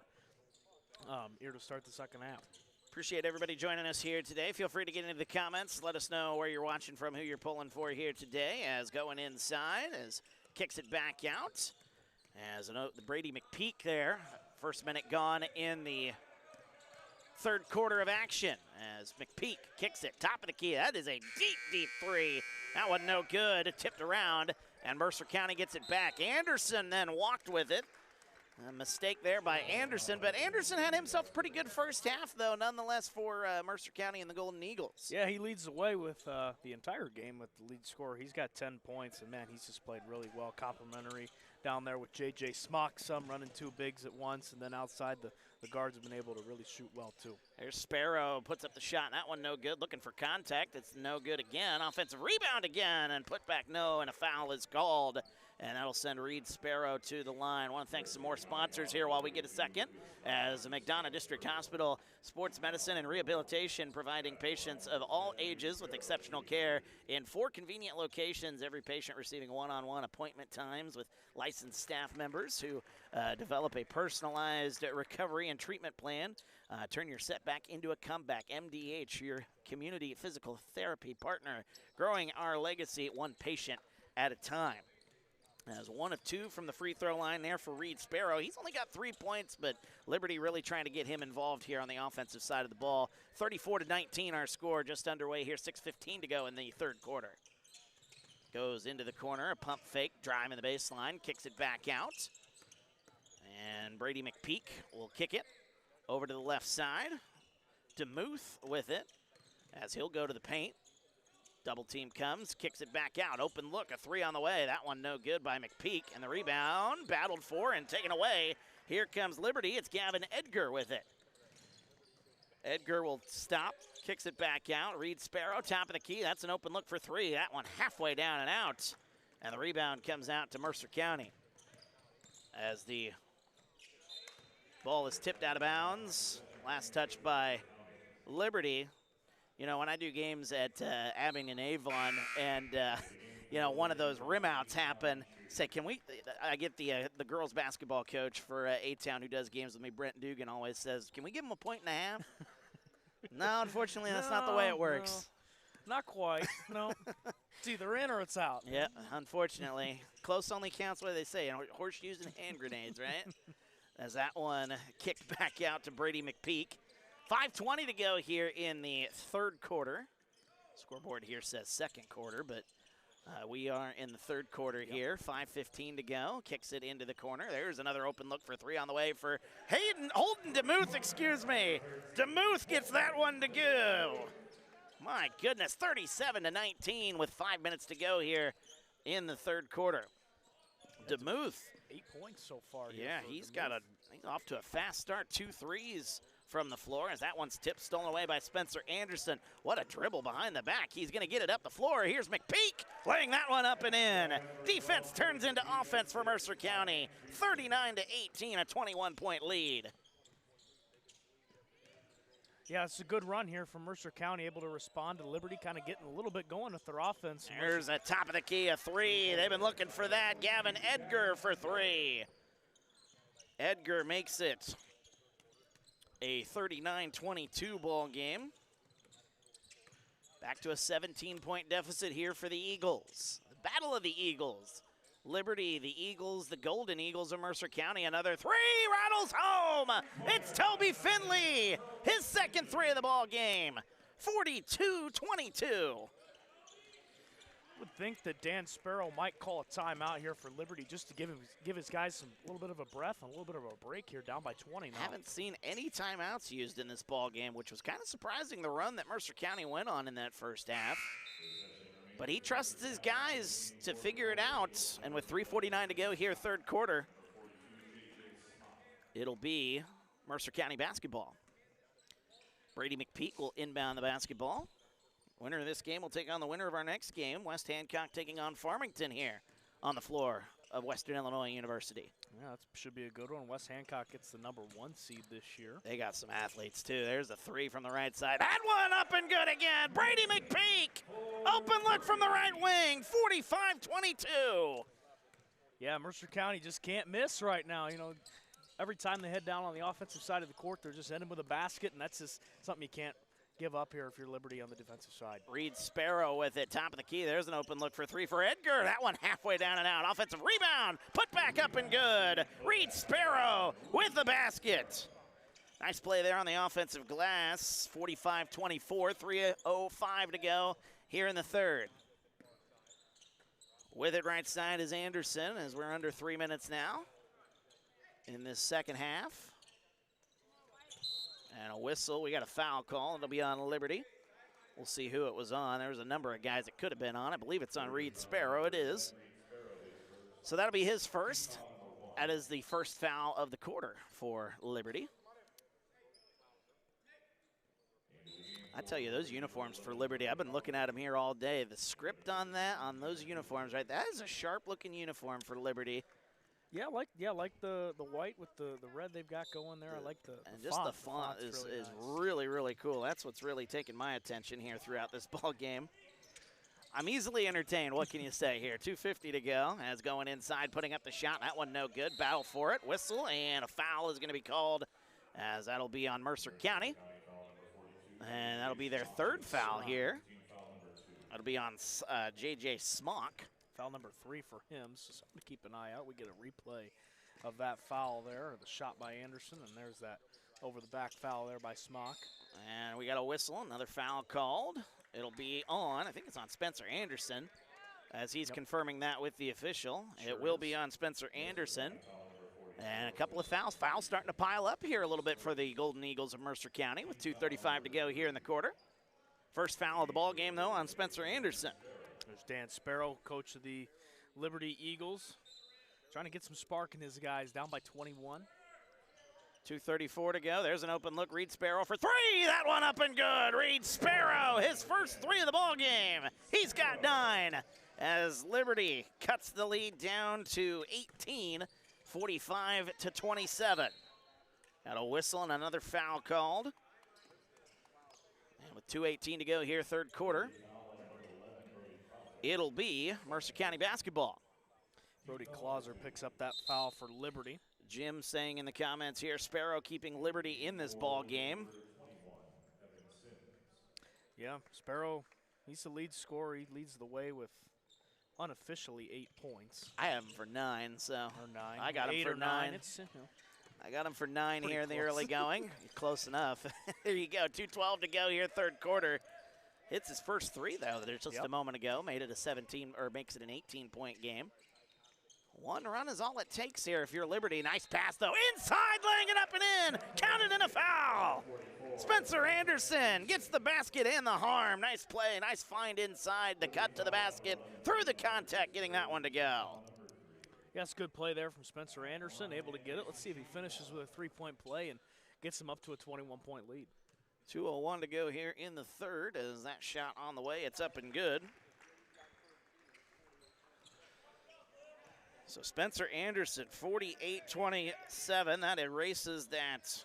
Here to start the second half. Appreciate everybody joining us here today. Feel free to get into the comments. Let us know where you're watching from, who you're pulling for here today. As going inside, as kicks it back out. As the Brady McPeak there. First minute gone in the third quarter of action. As McPeak kicks it, top of the key. That is a deep, deep 3. That one no good. It tipped around, and Mercer County gets it back. Anderson then walked with it. A mistake there by Anderson, but Anderson had himself a pretty good first half, though, nonetheless, for Mercer County and the Golden Eagles. Yeah, he leads the way with the entire game with the lead scorer. He's got 10 points, and, man, he's just played really well. Complimentary down there with J.J. Smock, some running 2 bigs at once, and then outside the guards have been able to really shoot well, too. There's Sparrow, puts up the shot. That one no good. Looking for contact. It's no good again. Offensive rebound again, and put back no, and a foul is called. And that'll send Reed Sparrow to the line. I want to thank some more sponsors here while we get a second. As the McDonough District Hospital Sports Medicine and Rehabilitation, providing patients of all ages with exceptional care in 4 convenient locations. Every patient receiving one-on-one appointment times with licensed staff members who develop a personalized recovery and treatment plan. Turn your setback into a comeback. MDH, your community physical therapy partner, growing our legacy one patient at a time. As 1 of 2 from the free throw line there for Reed Sparrow. He's only got 3 points, but Liberty really trying to get him involved here on the offensive side of the ball. 34-19 our score, just underway here, 6:15 to go in the third quarter. Goes into the corner, a pump fake, driving the baseline, kicks it back out. And Brady McPeak will kick it over to the left side. DeMuth with it as he'll go to the paint. Double team comes, kicks it back out. Open look, a 3 on the way. That one no good by McPeak. And the rebound, battled for and taken away. Here comes Liberty. It's Gavin Edgar with it. Edgar will stop, kicks it back out. Reed Sparrow, top of the key. That's an open look for 3. That one halfway down and out. And the rebound comes out to Mercer County. As the ball is tipped out of bounds. Last touch by Liberty. You know, when I do games at Abington Avon and, you know, one of those rim outs happen, say, can we – I get the girls basketball coach for A-Town who does games with me, Brent Dugan, always says, can we give him a point and a half? No, unfortunately, that's not the way it works. No, not quite. No. It's either in or it's out. Yeah, unfortunately. Close only counts, what do they say? You know, horseshoes and hand grenades, right? As that one kicked back out to Brady McPeak. 5:20 to go here in the third quarter. Scoreboard here says second quarter, but we are in the third quarter here. 5:15 to go. Kicks it into the corner. There's another open look for 3 on the way for Holden DeMuth, excuse me. DeMuth gets that one to go. My goodness, 37-19 with 5 minutes to go here in the third quarter. DeMuth. 8 points so far. Yeah, he's off to a fast start. 2 threes from the floor as that one's tipped, stolen away by Spencer Anderson. What a dribble behind the back. He's going to get it up the floor. Here's McPeak laying that one up and in. Defense turns into offense for Mercer County. 39-18, a 21-point lead. Yeah, it's a good run here from Mercer County, able to respond to Liberty, kind of getting a little bit going with their offense. There's a top of the key, a 3. They've been looking for that. Gavin Edgar for 3. Edgar makes it a 39-22 ball game. Back to a 17-point deficit here for the Eagles. The Battle of the Eagles. Liberty, the Eagles, the Golden Eagles of Mercer County. Another 3 rattles home. It's Toby Finley. His second 3 of the ball game. 42-22. Would think that Dan Sparrow might call a timeout here for Liberty just to give his guys a little bit of a breath and a little bit of a break here, down by 20 now. Haven't seen any timeouts used in this ball game, which was kind of surprising, the run that Mercer County went on in that first half. But he trusts his guys to figure it out. And with 3:49 to go here, third quarter, it'll be Mercer County basketball. Brady McPeak will inbound the basketball. Winner of this game will take on the winner of our next game. West Hancock taking on Farmington here on the floor of Western Illinois University. Yeah, that should be a good one. West Hancock gets the number 1 seed this year. They got some athletes, too. There's a 3 from the right side. That one up and good again. Brady McPeak. Open look from the right wing. 45-22. Yeah, Mercer County just can't miss right now. You know, every time they head down on the offensive side of the court, they're just ending with a basket, and that's just something you can't give up here if you're Liberty on the defensive side. Reed Sparrow with it, top of the key. There's an open look for 3 for Edgar. That one halfway down and out. Offensive rebound, put back up and good. Reed Sparrow with the basket. Nice play there on the offensive glass. 45-24, 3:05 to go here in the third. With it right side is Anderson as we're under 3 minutes now. in this second half. And a whistle. We got a foul call. It'll be on Liberty. We'll see who it was on. There's a number of guys it could have been on. I believe it's on Reed Sparrow. It is. So that'll be his first. That is the first foul of the quarter for Liberty. I tell you, those uniforms for Liberty, I've been looking at them here all day. The script on that, on those uniforms, right? That is a sharp-looking uniform for Liberty. Yeah, I like the white with the red they've got going there. I like the and just font. the font is really nice. really, really cool. That's what's really taken my attention here throughout this ball game. I'm easily entertained. What can you say here? 2:50 to go. As going inside, putting up the shot. That one no good. Battle for it. Whistle, and a foul is going to be called, as that'll be on Mercer County. And that'll be their third foul here. That'll be on J.J. Smock. Foul number 3 for him, so something to keep an eye out. We get a replay of that foul there, the shot by Anderson, and there's that over-the-back foul there by Smock. And we got a whistle, another foul called. It'll be on, I think it's on Spencer Anderson, as he's confirming that with the official. Sure it will is. be on Spencer Anderson. And a couple of fouls. Fouls starting to pile up here a little bit for the Golden Eagles of Mercer County with 2:35 to go here in the quarter. First foul of the ball game, though, on Spencer Anderson. There's Dan Sparrow, coach of the Liberty Eagles, trying to get some spark in his guys, down by 21. 2:34 to go. There's an open look. Reed Sparrow for 3. That one up and good. Reed Sparrow, his first 3 of the ball game. He's got 9 as Liberty cuts the lead down to 18. 45 to 27. Got a whistle and another foul called. And with 2:18 to go here, third quarter, it'll be Mercer County basketball. Brody Clauser picks up that foul for Liberty. Jim saying in the comments here, Sparrow keeping Liberty in this ball game. Yeah, Sparrow, he's the lead scorer. He leads the way with unofficially 8 points. I have him for 9, so Or 9. I got him 8 for or 9. 9. It's, I got him for 9 Pretty here in the close. early going. Close enough. There you go. 2:12 to go here, third quarter. Hits his first 3 though. There's just a moment ago. Made it a 17 or makes it an 18-point game. One run is all it takes here if you're Liberty. Nice pass though. Inside, laying it up and in. Counted in a foul. Spencer Anderson gets the basket and the harm. Nice play. Nice find inside. The cut to the basket. Through the contact, getting that one to go. Yeah, it's a good play there from Spencer Anderson, able to get it. Let's see if he finishes with a 3-point play and gets him up to a 21-point lead. 2:01 to go here in the third as that shot on the way. It's up and good. So Spencer Anderson, 48-27. That erases that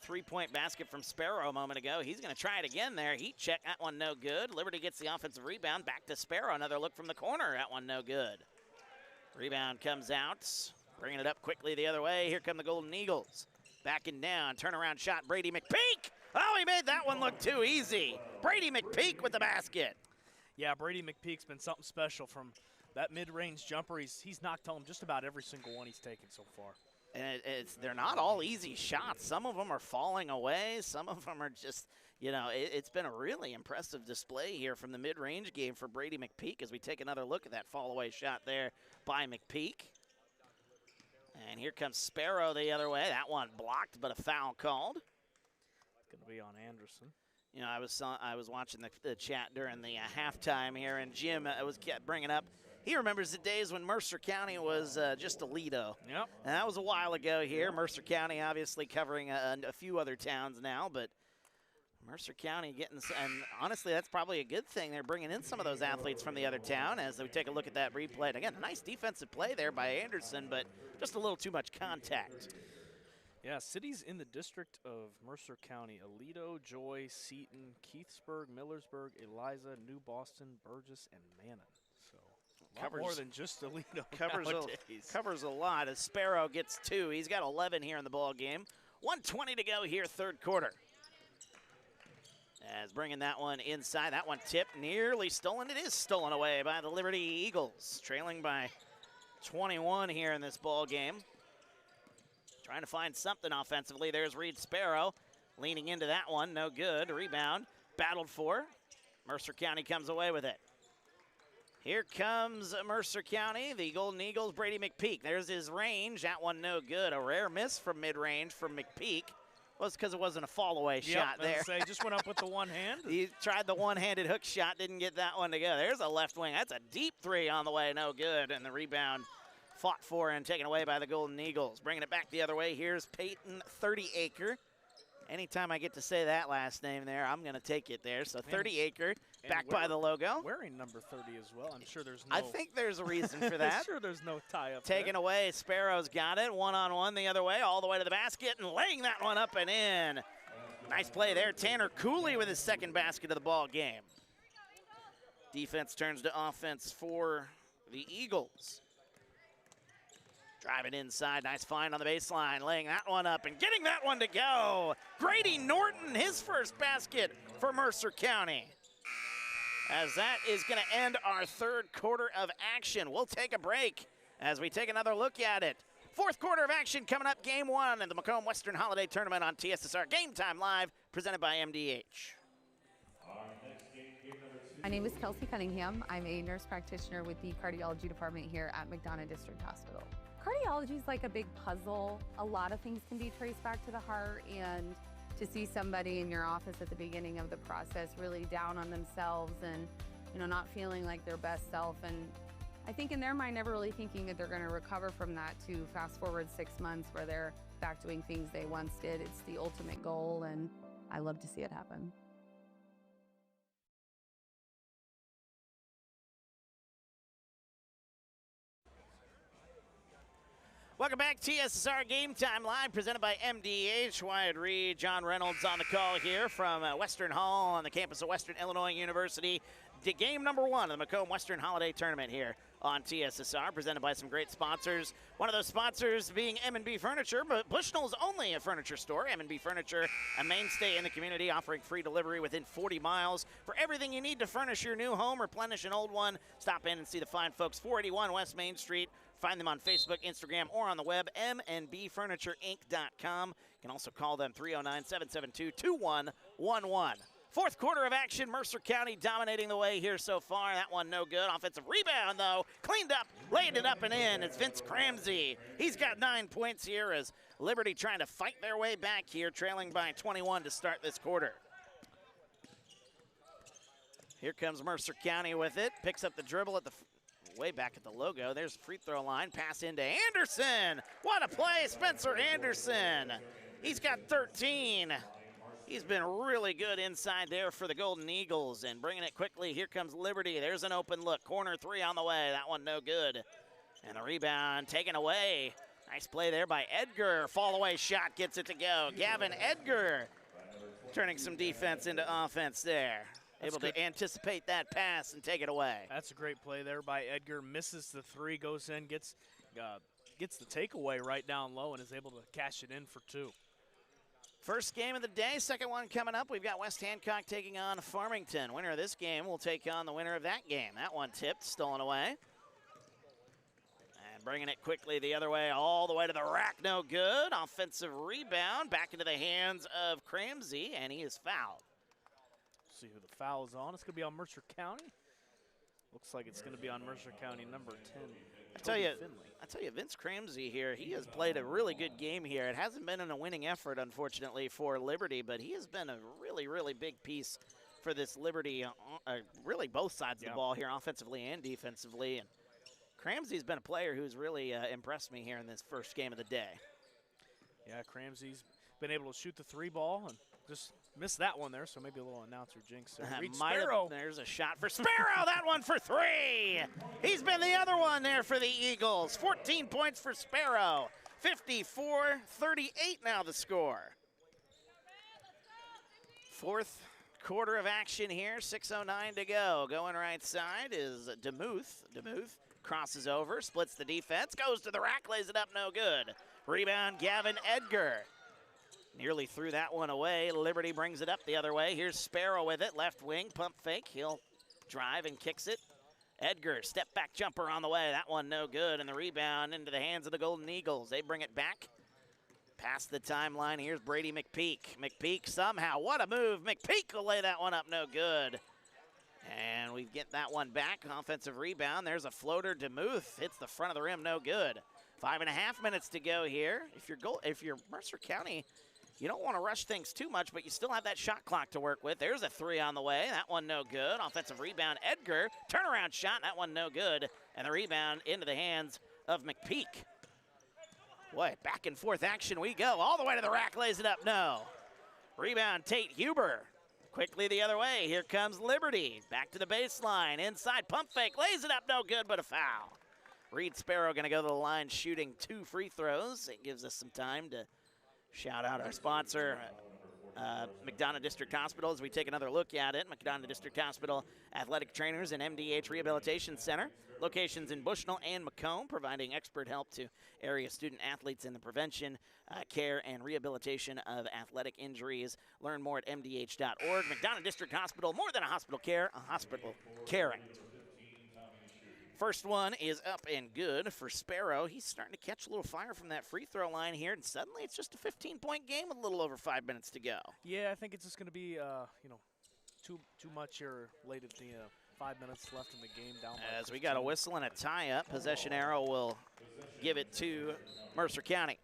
3-point basket from Sparrow a moment ago. He's going to try it again there. Heat check, that one no good. Liberty gets the offensive rebound. Back to Sparrow, another look from the corner. That one no good. Rebound comes out, bringing it up quickly the other way. Here come the Golden Eagles. Backing down, turnaround shot, Brady McPeak. Oh, he made that one look too easy. Brady McPeak with the basket. Yeah, Brady McPeak's been something special from that mid-range jumper. He's knocked home just about every single one he's taken so far. And they're not all easy shots. Some of them are falling away. Some of them are just, you know, it's been a really impressive display here from the mid-range game for Brady McPeak as we take another look at that fall-away shot there by McPeak. And here comes Sparrow the other way. That one blocked, but a foul called. It's going to be on Anderson. You know, I was watching the chat during the halftime here, and Jim kept bringing up, he remembers the days when Mercer County was just a Lido. Yep. And that was a while ago here. Mercer County obviously covering a few other towns now, but Mercer County getting, and honestly, that's probably a good thing. They're bringing in some of those athletes from the other town as we take a look at that replay. And again, a nice defensive play there by Anderson, but just a little too much contact. Yeah, cities in the district of Mercer County: Aledo, Joy, Seaton, Keithsburg, Millersburg, Eliza, New Boston, Burgess, and Mannon. So a lot more than just Aledo covers a lot as Sparrow gets 2. He's got 11 here in the ball game. 1:20 to go here, third quarter. As bringing that one inside, that one tipped, nearly stolen. It is stolen away by the Liberty Eagles, trailing by 21 here in this ball game. Trying to find something offensively. There's Reed Sparrow leaning into that one. No good. Rebound. Battled for. Mercer County comes away with it. Here comes Mercer County, the Golden Eagles, Brady McPeak. There's his range. That one no good. A rare miss from mid-range from McPeak. Well, it's because it wasn't a fall-away shot there. Say, just went up with the one hand. He tried the one-handed hook shot, didn't get that one to go. There's a left wing. That's a deep three on the way, no good. And the rebound fought for and taken away by the Golden Eagles. Bringing it back the other way, here's Peyton 30-Acre. Anytime I get to say that last name there, I'm going to take it there. So 30-Acre, back by the logo. Wearing number 30 as well. I'm sure there's no. I think there's a reason for that. I'm sure there's no tie-up. Taken away, Sparrow's got it. One-on-one the other way, all the way to the basket, and laying that one up and in. Nice play there. Tanner Cooley with his second basket of the ball game. Defense turns to offense for the Eagles. Driving inside, nice find on the baseline, laying that one up and getting that one to go. Grady Norton, his first basket for Mercer County. As that is going to end our third quarter of action. We'll take a break as we take another look at it. Fourth quarter of action coming up, game one in the Macomb Western Holiday Tournament on TSSR Game Time Live, presented by MDH. My name is Kelsey Cunningham. I'm a nurse practitioner with the cardiology department here at McDonough District Hospital. Cardiology is like a big puzzle. A lot of things can be traced back to the heart, and to see somebody in your office at the beginning of the process really down on themselves and, not feeling like their best self, and I think in their mind never really thinking that they're going to recover from that, to fast forward 6 months where they're back doing things they once did. It's the ultimate goal, and I love to see it happen. Welcome back, TSSR Game Time Live, presented by MDH. Wyatt Reed, John Reynolds on the call here from Western Hall on the campus of Western Illinois University. Game number one of the Macomb Western Holiday Tournament here on TSSR, presented by some great sponsors. One of those sponsors being M&B Furniture, but Bushnell's only a furniture store. M&B Furniture, a mainstay in the community, offering free delivery within 40 miles. For everything you need to furnish your new home, replenish an old one, stop in and see the fine folks, 481 West Main Street. Find them on Facebook, Instagram, or on the web, mnbfurniturinc.com. You can also call them 309-772-2111. Fourth quarter of action, Mercer County dominating the way here so far. That one no good. Offensive rebound, though. Cleaned up, laid it up and in. It's Vince Cramsey. He's got 9 points here as Liberty trying to fight their way back here, trailing by 21 to start this quarter. Here comes Mercer County with it. Picks up the dribble at the way back at the logo. There's the free throw line. Pass into Anderson. What a play, Spencer Anderson. He's got 13. He's been really good inside there for the Golden Eagles, and bringing it quickly. Here comes Liberty. There's an open look. Corner three on the way. That one no good. And the rebound taken away. Nice play there by Edgar. Fall away shot gets it to go. Gavin Edgar turning some defense into offense there. Able to anticipate that pass and take it away. That's a great play there by Edgar. Misses the three, goes in, gets the takeaway right down low, and is able to cash it in for two. First game of the day, second one coming up. We've got West Hancock taking on Farmington. Winner of this game will take on the winner of that game. That one tipped, stolen away. And bringing it quickly the other way, all the way to the rack, no good. Offensive rebound, back into the hands of Cramsey, and he is fouled. See who the foul is on. It's going to be on Mercer County. Looks like it's going to be on Mercer County number 10. I tell you, Vince Cramsey here, he has played a really good game here. It hasn't been in a winning effort, unfortunately, for Liberty, but he has been a really, really big piece for this Liberty, really both sides of the ball here, offensively and defensively. And Cramsey's been a player who's really impressed me here in this first game of the day. Yeah, Cramsey's been able to shoot the three ball and just missed that one there, so maybe a little announcer jinx there. Sparrow. There's a shot for Sparrow. That one for three. He's been the other one there for the Eagles. 14 points for Sparrow. 54-38 now the score. Fourth quarter of action here. 6:09 to go. Going right side is DeMuth. DeMuth crosses over, splits the defense, goes to the rack, lays it up, no good. Rebound, Gavin Edgar. Nearly threw that one away. Liberty brings it up the other way. Here's Sparrow with it. Left wing, pump fake. He'll drive and kicks it. Edgar, step back jumper on the way. That one no good. And the rebound into the hands of the Golden Eagles. They bring it back. Past the timeline. Here's Brady McPeak. McPeak somehow. What a move. McPeak will lay that one up, no good. And we get that one back. Offensive rebound. There's a floater. DeMuth hits the front of the rim. No good. 5.5 minutes to go here. If you're Mercer County, you don't want to rush things too much, but you still have that shot clock to work with. There's a 3 on the way. That one no good. Offensive rebound. Edgar. Turnaround shot. That one no good. And the rebound into the hands of McPeak. Boy, back and forth action we go. All the way to the rack. Lays it up. No. Rebound. Tate Huber. Quickly the other way. Here comes Liberty. Back to the baseline. Inside. Pump fake. Lays it up. No good, but a foul. Reed Sparrow going to go to the line shooting 2 free throws. It gives us some time to shout out our sponsor, McDonough District Hospital, as we take another look at it. McDonough District Hospital Athletic Trainers and MDH Rehabilitation Center. Locations in Bushnell and Macomb, providing expert help to area student athletes in the prevention, care, and rehabilitation of athletic injuries. Learn more at mdh.org. McDonough District Hospital, more than a hospital care, a hospital caring. First one is up and good for Sparrow. He's starting to catch a little fire from that free throw line here, and suddenly it's just a 15-point game with a little over 5 minutes to go. Yeah, I think it's just going to be, too much here late at the 5 minutes left in the game. Down as we got a whistle and a tie-up, possession arrow will give it to Mercer County.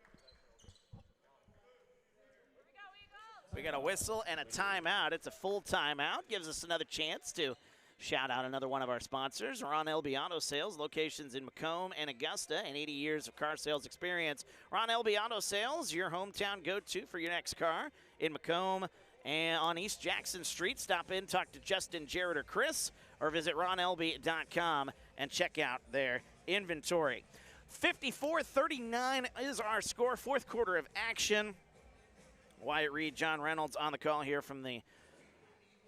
We got a whistle and a timeout. It's a full timeout. Gives us another chance to shout out another one of our sponsors, Ron Elby Auto Sales, locations in Macomb and Augusta, and 80 years of car sales experience. Ron Elby Auto Sales, your hometown go-to for your next car in Macomb and on East Jackson Street. Stop in, talk to Justin, Jared, or Chris, or visit ronelby.com and check out their inventory. 54-39 is our score, fourth quarter of action. Wyatt Reed, John Reynolds on the call here from the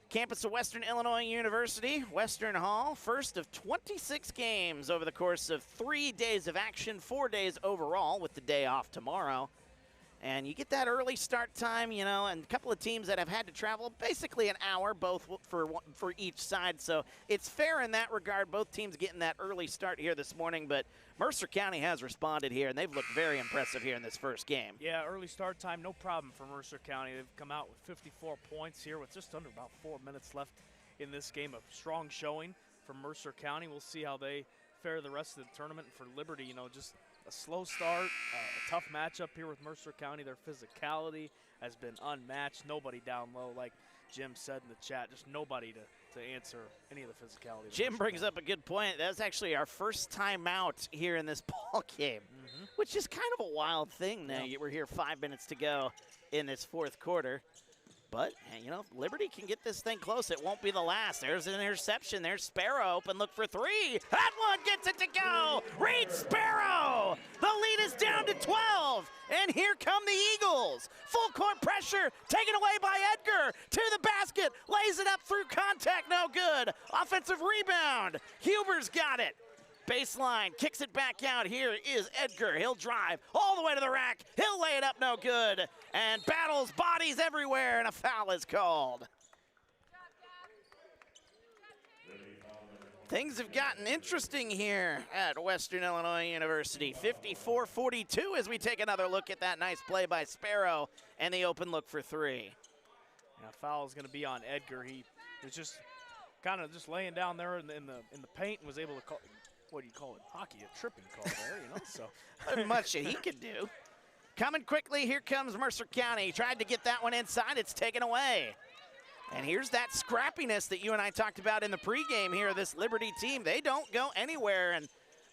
campus of Western Illinois University, Western Hall. First of 26 games over the course of 3 days of action, 4 days overall with the day off tomorrow. And you get that early start time, and a couple of teams that have had to travel basically an hour, both for each side. So it's fair in that regard, both teams getting that early start here this morning. But Mercer County has responded here, and they've looked very impressive here in this first game. Yeah, early start time, no problem for Mercer County. They've come out with 54 points here with just under about 4 minutes left in this game. A strong showing from Mercer County. We'll see how they fare the rest of the tournament. For Liberty, just a slow start, a tough matchup here with Mercer County. Their physicality has been unmatched. Nobody down low, like Jim said in the chat, just nobody to answer any of the physicality. Jim brings up a good point. That's actually our first time out here in this ball game, which is kind of a wild thing now. Yeah. We're here 5 minutes to go in this fourth quarter. But, Liberty can get this thing close. It won't be the last. There's an interception. There's Sparrow open. Look for 3. That one gets it to go. Reed Sparrow. The lead is down to 12. And here come the Eagles. Full court pressure taken away by Edgar. To the basket. Lays it up through contact. No good. Offensive rebound. Huber's got it. Baseline, kicks it back out. Here is Edgar. He'll drive all the way to the rack. He'll lay it up, no good. And battles bodies everywhere, and a foul is called. Things have gotten interesting here at Western Illinois University. 54-42 as we take another look at that nice play by Sparrow and the open look for 3. Now, foul is going to be on Edgar. He was just kind of laying down there in the paint and was able to call. What do you call it? Hockey, a tripping call there, so. Not much that he could do. Coming quickly, here comes Mercer County. He tried to get that one inside. It's taken away. And here's that scrappiness that you and I talked about in the pregame here, this Liberty team. They don't go anywhere, and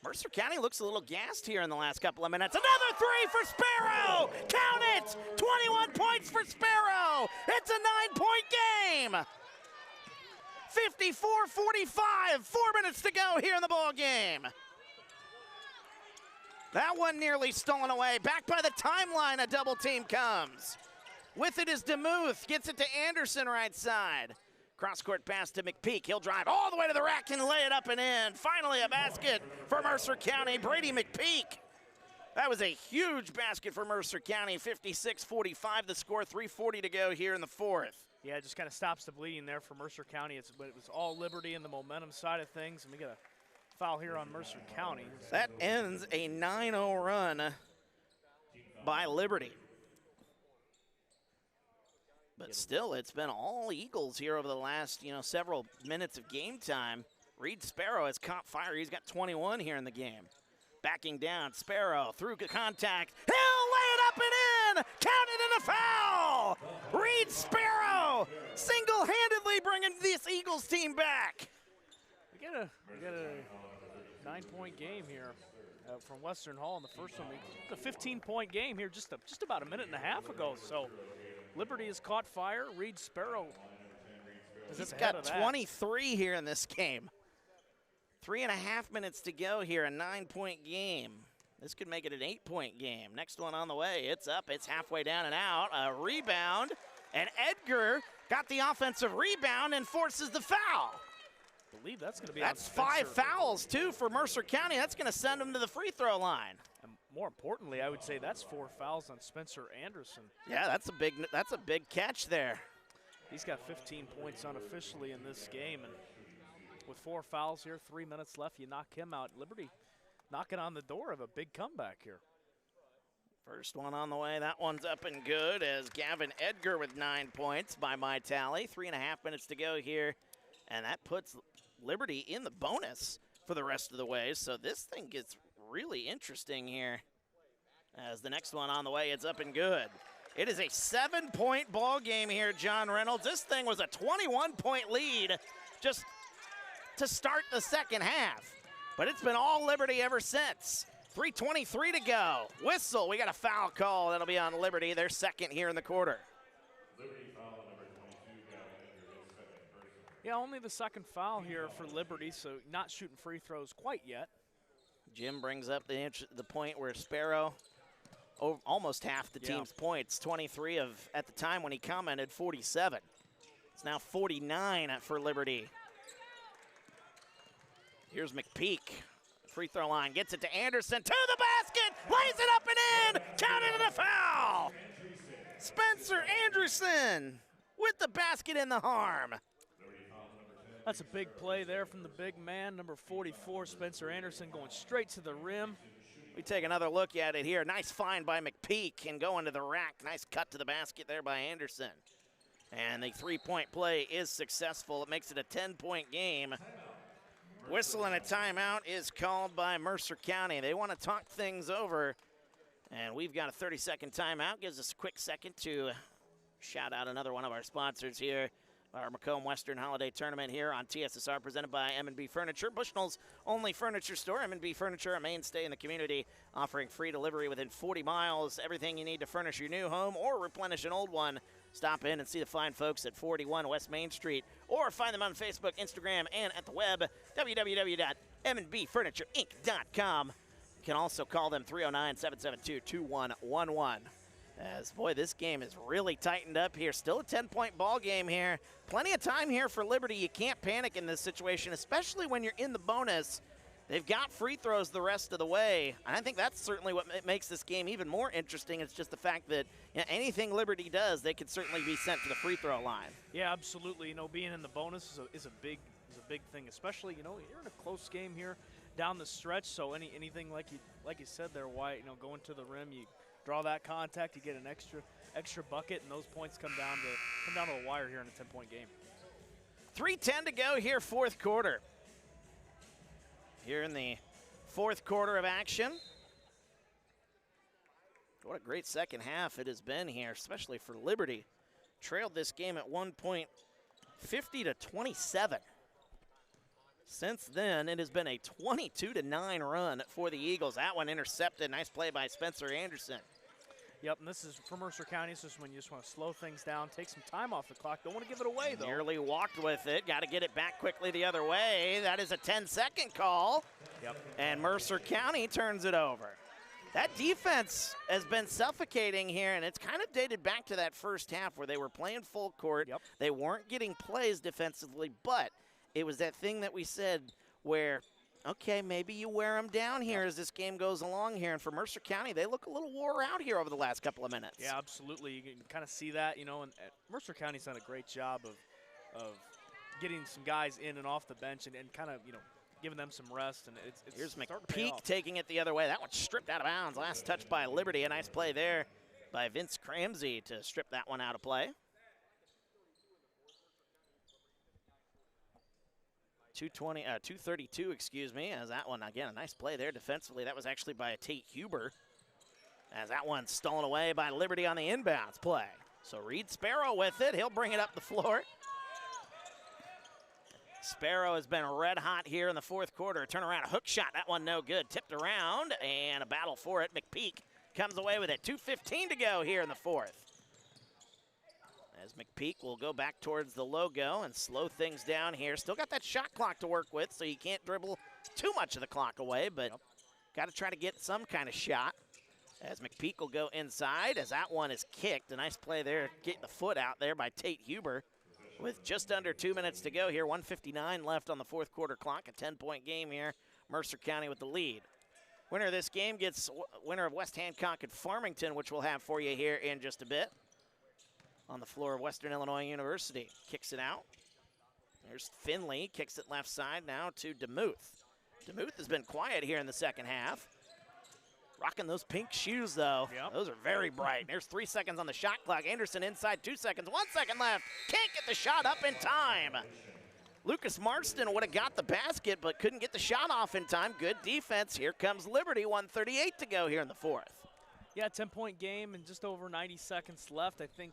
Mercer County looks a little gassed here in the last couple of minutes. Another 3 for Sparrow! Count it! 21 points for Sparrow! It's a 9-point game! 54-45, 4 minutes to go here in the ball game. That one nearly stolen away. Back by the timeline, a double team comes. With it is DeMuth, gets it to Anderson right side. Cross-court pass to McPeak. He'll drive all the way to the rack and lay it up and in. Finally a basket for Mercer County, Brady McPeak. That was a huge basket for Mercer County, 56-45 the score, 3:40 to go here in the fourth. Yeah, it just kind of stops the bleeding there for Mercer County. It was all Liberty in the momentum side of things, and we got a foul here on Mercer County. That ends a 9-0 run by Liberty. But still, it's been all Eagles here over the last, several minutes of game time. Reed Sparrow has caught fire. He's got 21 here in the game. Backing down, Sparrow through contact. He'll lay it up and in! Counted in a foul! Reed Sparrow single-handedly bringing this Eagles team back. We got a 9-point game here from Western Hall in the first one. It's a 15-point game here just about a minute and a half ago. So Liberty has caught fire. Reed Sparrow He's got 23 here in this game. 3.5 minutes to go here, a 9-point game. This could make it an 8-point game. Next one on the way. It's up. It's halfway down and out. A rebound. And Edgar got the offensive rebound and forces the foul. I believe that's going to be That's 5 fouls, too, for Mercer County. That's going to send them to the free throw line. And more importantly, I would say that's 4 fouls on Spencer Anderson. Yeah, that's a big catch there. He's got 15 points unofficially in this game. And with 4 fouls here, 3 minutes left, you knock him out. Liberty knocking on the door of a big comeback here. First one on the way. That one's up and good as Gavin Edgar with 9 points by my tally. 3.5 minutes to go here. And that puts Liberty in the bonus for the rest of the way. So this thing gets really interesting here. As the next one on the way, it's up and good. It is a 7-point ball game here, John Reynolds. This thing was a 21-point lead just to start the second half. But it's been all Liberty ever since. 3:23 to go. Whistle, we got a foul call. That'll be on Liberty. They're second here in the quarter. Liberty foul number 22, Gavin Edgar, his second person. Yeah, only the second foul here for Liberty, so not shooting free throws quite yet. Jim brings up the point where Sparrow almost half the team's points. 23 of, at the time when he commented, 47. It's now 49 for Liberty. Here's McPeak. Free throw line, gets it to Anderson, to the basket, lays it up and in, counted in a foul. Spencer Anderson with the basket in the harm. That's a big play there from the big man, number 44, Spencer Anderson, going straight to the rim. We take another look at it here. Nice find by McPeak and going to the rack. Nice cut to the basket there by Anderson. And the three-point play is successful. It makes it a 10-point game. Whistle and a timeout is called by Mercer County. They want to talk things over. And we've got a 30-second timeout. Gives us a quick second to shout out another one of our sponsors here. Our Macomb Western Holiday Tournament here on TSSR, presented by M&B Furniture, Bushnell's only furniture store. M&B Furniture, a mainstay in the community, offering free delivery within 40 miles. Everything you need to furnish your new home or replenish an old one. Stop in and see the fine folks at 41 West Main Street, or find them on Facebook, Instagram, and at the web, www.mnbfurnitureincc.com. You can also call them 309-772-2111. As, boy, this game is really tightened up here. Still a 10-point ball game here. Plenty of time here for Liberty. You can't panic in this situation, especially when you're in the bonus. They've got free throws the rest of the way. And I think that's certainly what makes this game even more interesting. It's just the fact that anything Liberty does, they could certainly be sent to the free throw line. Yeah, absolutely. Being in the bonus is a big thing, especially, you're in a close game here down the stretch. So anything like you said there, Wyatt, going to the rim, you draw that contact, you get an extra bucket, and those points come down to the wire here in a 10-point game. 3:10 to go here, fourth quarter. Here in the fourth quarter of action. What a great second half it has been here, especially for Liberty. Trailed this game at one point 50-27. Since then, it has been a 22-9 run for the Eagles. That one intercepted. Nice play by Spencer Anderson. Yep, and this is for Mercer County. This is when you just want to slow things down, take some time off the clock. Don't want to give it away, though. Nearly walked with it. Got to get it back quickly the other way. That is a 10-second call. Yep. And Mercer County turns it over. That defense has been suffocating here, and it's kind of dated back to that first half where they were playing full court. Yep. They weren't getting plays defensively, but it was that thing that we said where, okay, maybe you wear them down here as this game goes along here. And for Mercer County, they look a little wore out here over the last couple of minutes. Yeah, absolutely. You can kind of see that, and Mercer County's done a great job of getting some guys in and off the bench and kind of, giving them some rest. And it's Here's McPeak taking it the other way. That one's stripped out of bounds. Last touch by Liberty. A nice play there by Vince Cramsey to strip that one out of play. 232, excuse me, as that one, again, a nice play there defensively. That was actually by Tate Huber, as that one's stolen away by Liberty on the inbounds play. So Reed Sparrow with it. He'll bring it up the floor. Sparrow has been red hot here in the fourth quarter. Turn around, a hook shot. That one no good. Tipped around, and a battle for it. McPeak comes away with it. 2:15 to go here in the fourth. As McPeak will go back towards the logo and slow things down here. Still got that shot clock to work with, so you can't dribble too much of the clock away, but got to try to get some kind of shot. As McPeak will go inside, as that one is kicked. A nice play there, getting the foot out there by Tate Huber. With just under 2 minutes to go here, 1:59 left on the fourth quarter clock. A 10-point game here. Mercer County with the lead. Winner of this game gets winner of West Hancock and Farmington, which we'll have for you here in just a bit. On the floor of Western Illinois University. Kicks it out. There's Finley, kicks it left side now to DeMuth. DeMuth has been quiet here in the second half. Rocking those pink shoes, though. Yep. Those are very bright. There's 3 seconds on the shot clock. Anderson inside, 2 seconds, 1 second left. Can't get the shot up in time. Lucas Marston would have got the basket, but couldn't get the shot off in time. Good defense. Here comes Liberty, 1:38 to go here in the fourth. Yeah, 10-point game and just over 90 seconds left. I think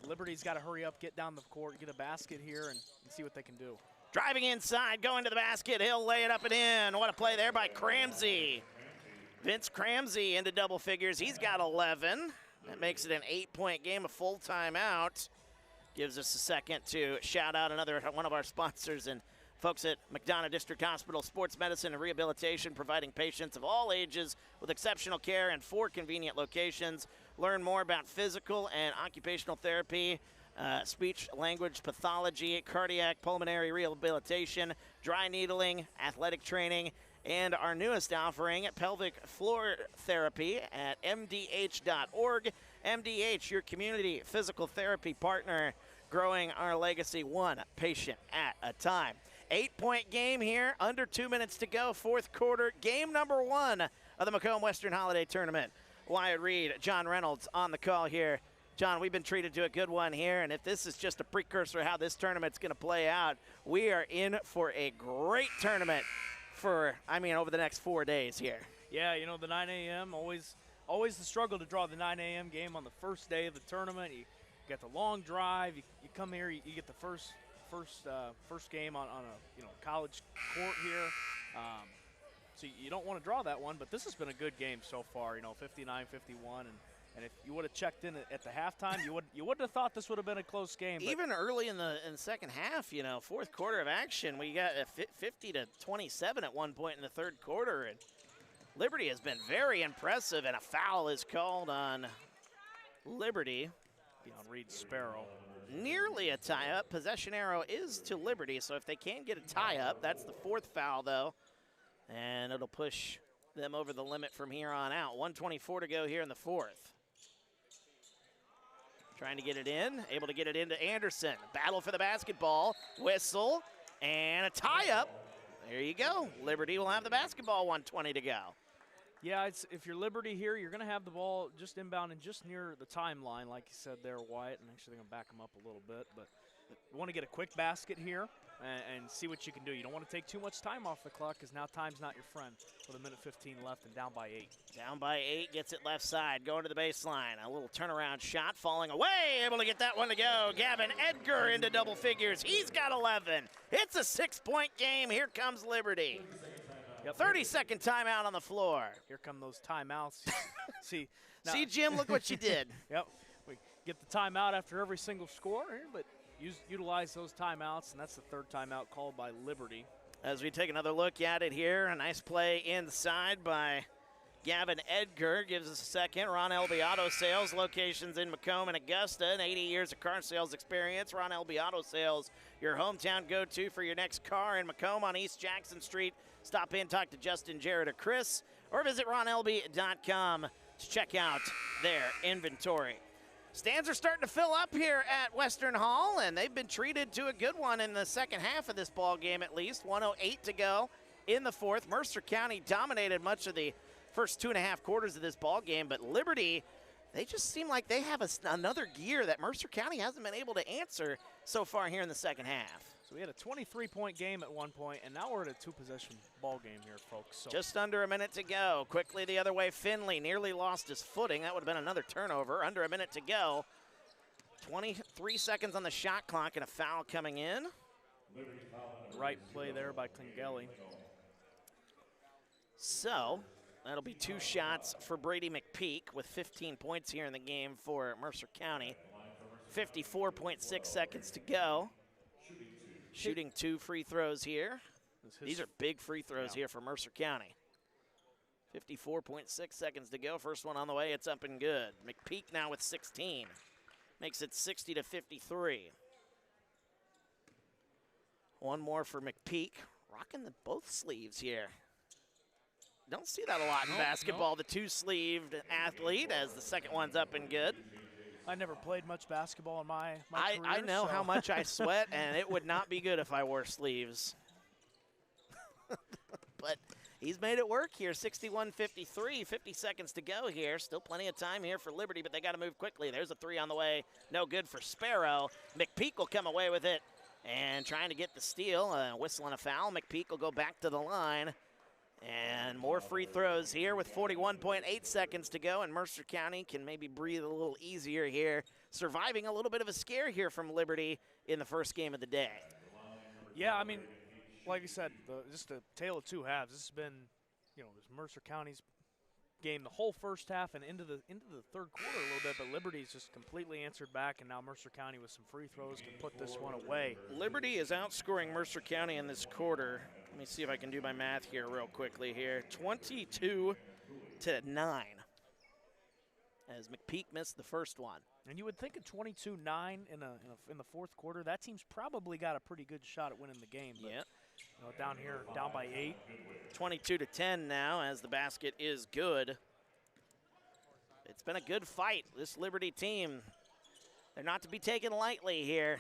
Liberty's got to hurry up, get down the court, get a basket here, and see what they can do. Driving inside, going to the basket. He'll lay it up and in. What a play there by Cramsey. Vince Cramsey into double figures. He's got 11. That makes it an 8-point game, a full timeout. Gives us a second to shout out another one of our sponsors and folks at McDonough District Hospital Sports Medicine and Rehabilitation, providing patients of all ages with exceptional care in 4 convenient locations. Learn more about physical and occupational therapy, speech language pathology, cardiac pulmonary rehabilitation, dry needling, athletic training, and our newest offering, pelvic floor therapy at MDH.org. MDH, your community physical therapy partner, growing our legacy one patient at a time. 8-point game here, under 2 minutes to go, fourth quarter, game number 1 of the Macomb Western Holiday Tournament. Wyatt Reed, John Reynolds on the call here. John, we've been treated to a good one here, and if this is just a precursor of how this tournament's going to play out, we are in for a great tournament over the next 4 days here. Yeah, you know, the 9 a.m., always the struggle to draw the 9 a.m. game on the first day of the tournament. You get the long drive. You come here, you get the first game on a college court here. So you don't want to draw that one, but this has been a good game so far. 59-51, and if you would have checked in at the halftime, you wouldn't have thought this would have been a close game. Even early in the second half, fourth quarter of action, we got 50-27 at one point in the third quarter, and Liberty has been very impressive, and a foul is called on Liberty. On Reed Sparrow. Nearly a tie-up. Possession arrow is to Liberty, so if they can get a tie-up, that's the fourth foul, though, and it'll push them over the limit from here on out. 1:24 to go here in the fourth. Trying to get it in, able to get it into Anderson. Battle for the basketball, whistle, and a tie-up. There you go. Liberty will have the basketball, 1:20 to go. Yeah, if you're Liberty here, you're going to have the ball just inbound and just near the timeline, like you said there, Wyatt. And actually, they're going to back them up a little bit. But you want to get a quick basket here and see what you can do. You don't want to take too much time off the clock because now time's not your friend with 1:15 left and down by 8. Down by 8, gets it left side, going to the baseline. A little turnaround shot, falling away, able to get that one to go. Gavin Edgar into double figures. He's got 11. It's a 6-point game. Here comes Liberty. Yep. 30-second timeout on the floor. Here come those timeouts. See, Jim, look what you did. Yep. We get the timeout after every single score, but utilize those timeouts, and that's the third timeout called by Liberty. As we take another look at it here, a nice play inside by Gavin Edgar gives us a second. Ron Elby Auto Sales, locations in Macomb and Augusta, and 80 years of car sales experience. Ron Elby Auto Sales, your hometown go-to for your next car in Macomb on East Jackson Street. Stop in, talk to Justin, Jared, or Chris, or visit ronelby.com to check out their inventory. Stands are starting to fill up here at Western Hall, and they've been treated to a good one in the second half of this ball game at least. 1:08 to go in the fourth. Mercer County dominated much of the first 2.5 quarters of this ball game, but Liberty, they just seem like they have another gear that Mercer County hasn't been able to answer so far here in the second half. So we had a 23-point game at one point, and now we're at a two-possession ball game here, folks. So just under a minute to go. Quickly the other way, Finley nearly lost his footing. That would have been another turnover. Under a minute to go. 23 seconds on the shot clock and a foul coming in. Right play there by Klingeli. So that'll be 2 shots for Brady McPeak with 15 points here in the game for Mercer County. 54.6 seconds to go. Shooting 2 free throws here. These are big free throws here for Mercer County. 54.6 seconds to go. First one on the way. It's up and good. McPeak now with 16. Makes it 60-53. One more for McPeak. Rocking both sleeves here. Don't see that a lot in basketball. The 2-sleeved athlete as the second one's up and good. I never played much basketball in my career. I know how much I sweat, and it would not be good if I wore sleeves. But he's made it work here. 61-53, 50 seconds to go here. Still plenty of time here for Liberty, but they got to move quickly. There's a 3 on the way. No good for Sparrow. McPeak will come away with it and trying to get the steal. Whistle and a foul. McPeak will go back to the line. And more free throws here with 41.8 seconds to go, and Mercer County can maybe breathe a little easier here, surviving a little bit of a scare here from Liberty in the first game of the day. Yeah, I mean, like I said, just a tale of two halves. This has been, this Mercer County's game the whole first half and into the third quarter a little bit, but Liberty's just completely answered back, and now Mercer County with some free throws can put this one away. Liberty is outscoring Mercer County in this quarter. Let me see if I can do my math here real quickly here. 22-9 as McPeak missed the first one. And you would think at 22-9 in the fourth quarter, that team's probably got a pretty good shot at winning the game. But, yeah. Down here, down by 8. 22-10 now as the basket is good. It's been a good fight. This Liberty team, they're not to be taken lightly here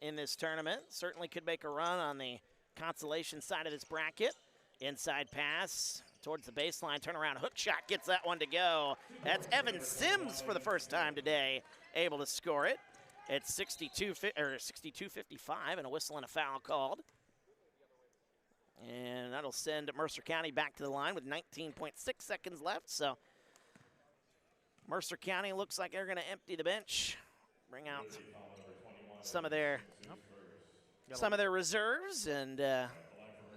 in this tournament. Certainly could make a run on the consolation side of this bracket. Inside pass towards the baseline, turnaround hook shot, gets that one to go. That's Evan Sims for the first time today, able to score it. It's 62-55 and a whistle and a foul called. And that'll send Mercer County back to the line with 19.6 seconds left. So Mercer County looks like they're going to empty the bench, bring out some of their reserves, and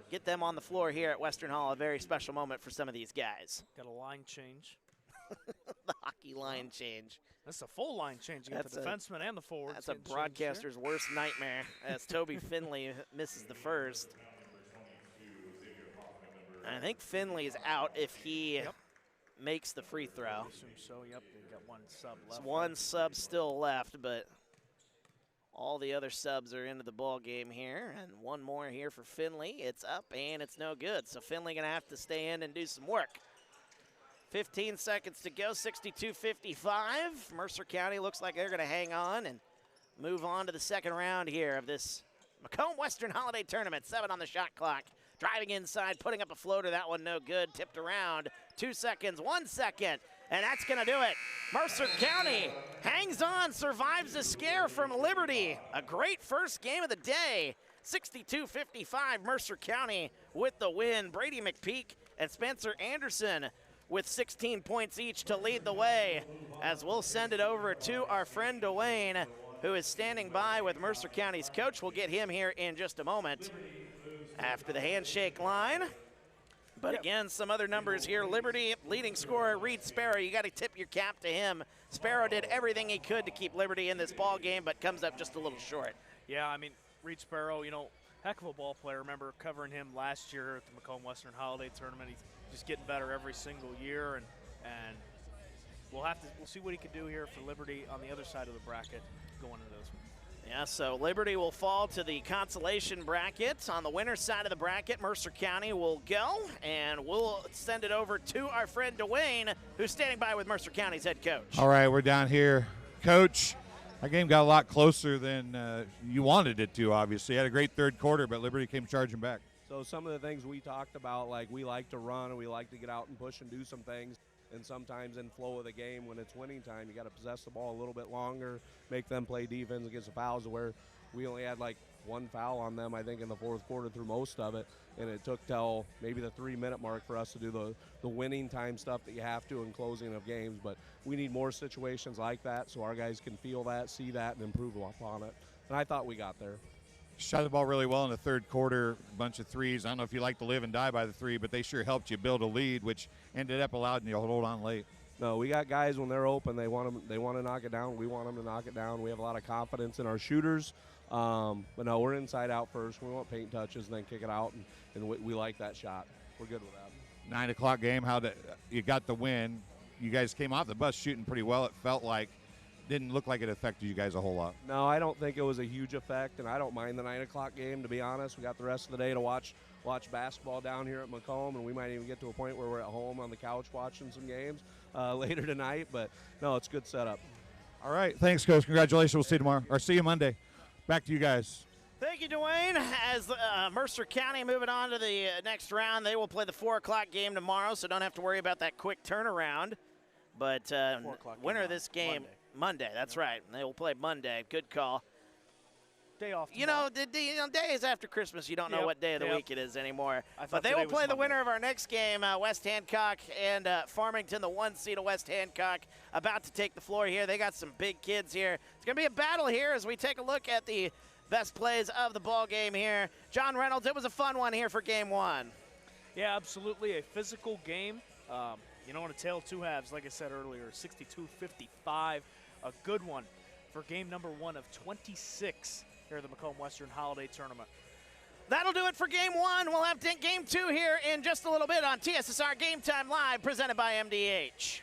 get them on the floor here at Western Hall. A very special moment for some of these guys. Got a line change. The hockey line change. That's a full line change. You got the defenseman and the forward. That's a broadcaster's worst nightmare as Toby Finley misses the first. I think Finley's out if he makes the free throw. I assume so, yep. They've got one sub left. One sub still left, but all the other subs are into the ball game here. And one more here for Finley. It's up, and it's no good. So Finley going to have to stay in and do some work. 15 seconds to go, 62-55. Mercer County looks like they're going to hang on and move on to the second round here of this Macomb Western Holiday Tournament. 7 on the shot clock. Driving inside, putting up a floater. That one no good. Tipped around. 2 seconds, 1 second. And that's going to do it. Mercer County hangs on, survives the scare from Liberty. A great first game of the day. 62-55, Mercer County with the win. Brady McPeak and Spencer Anderson with 16 points each to lead the way, as we'll send it over to our friend Dwayne, who is standing by with Mercer County's coach. We'll get him here in just a moment after the handshake line. But again, some other numbers here. Liberty leading scorer Reed Sparrow. You got to tip your cap to him. Sparrow did everything he could to keep Liberty in this ball game, but comes up just a little short. Yeah, I mean, Reed Sparrow, heck of a ball player. Remember covering him last year at the Macomb Western Holiday Tournament. He's just getting better every single year, and we'll see what he can do here for Liberty on the other side of the bracket going into this one. Yeah, so Liberty will fall to the consolation bracket. On the winner's side of the bracket, Mercer County will go, and we'll send it over to our friend Dwayne, who's standing by with Mercer County's head coach. All right, we're down here. Coach, our game got a lot closer than you wanted it to, obviously. You had a great third quarter, but Liberty came charging back. So some of the things we talked about, like we like to run and we like to get out and push and do some things. And sometimes in flow of the game, when it's winning time, you got to possess the ball a little bit longer, make them play defense against the fouls, where we only had like one foul on them, I think, in the fourth quarter through most of it. And it took till maybe the 3-minute mark for us to do the winning time stuff that you have to in closing of games. But we need more situations like that so our guys can feel that, see that, and improve upon it. And I thought we got there. Shot the ball really well in the third quarter, a bunch of threes. I don't know if you like to live and die by the three, but they sure helped you build a lead, which ended up allowing you to hold on late. No, we got guys when they're open, they want to knock it down. We want them to knock it down. We have a lot of confidence in our shooters. But no, we're inside out first. We want paint touches and then kick it out, and we like that shot. We're good with that. 9 o'clock game, you got the win. You guys came off the bus shooting pretty well, it felt like. Didn't look like it affected you guys a whole lot. No, I don't think it was a huge effect, and I don't mind the 9 o'clock game, to be honest. We got the rest of the day to watch basketball down here at Macomb, and we might even get to a point where we're at home on the couch watching some games later tonight. But, no, it's a good setup. All right. Thanks, Coach. Congratulations. We'll see you tomorrow. Or see you Monday. Back to you guys. Thank you, Dwayne. As Mercer County moving on to the next round, they will play the 4 o'clock game tomorrow, so don't have to worry about that quick turnaround. But winner of this game, Monday, that's right. They will play Monday. Good call. Day off tomorrow. Days after Christmas, you don't know what day of the week it is anymore. But they will play the winner of our next game, West Hancock and Farmington, the 1 seed of West Hancock, about to take the floor here. They got some big kids here. It's going to be a battle here as we take a look at the best plays of the ball game here. John Reynolds, it was a fun one here for game 1. Yeah, absolutely. A physical game. You know, in a tale of two halves, like I said earlier, 62-55. A good one for game number 1 of 26 here at the Macomb Western Holiday Tournament. That'll do it for game 1. We'll have game 2 here in just a little bit on TSSR Game Time Live, presented by MDH.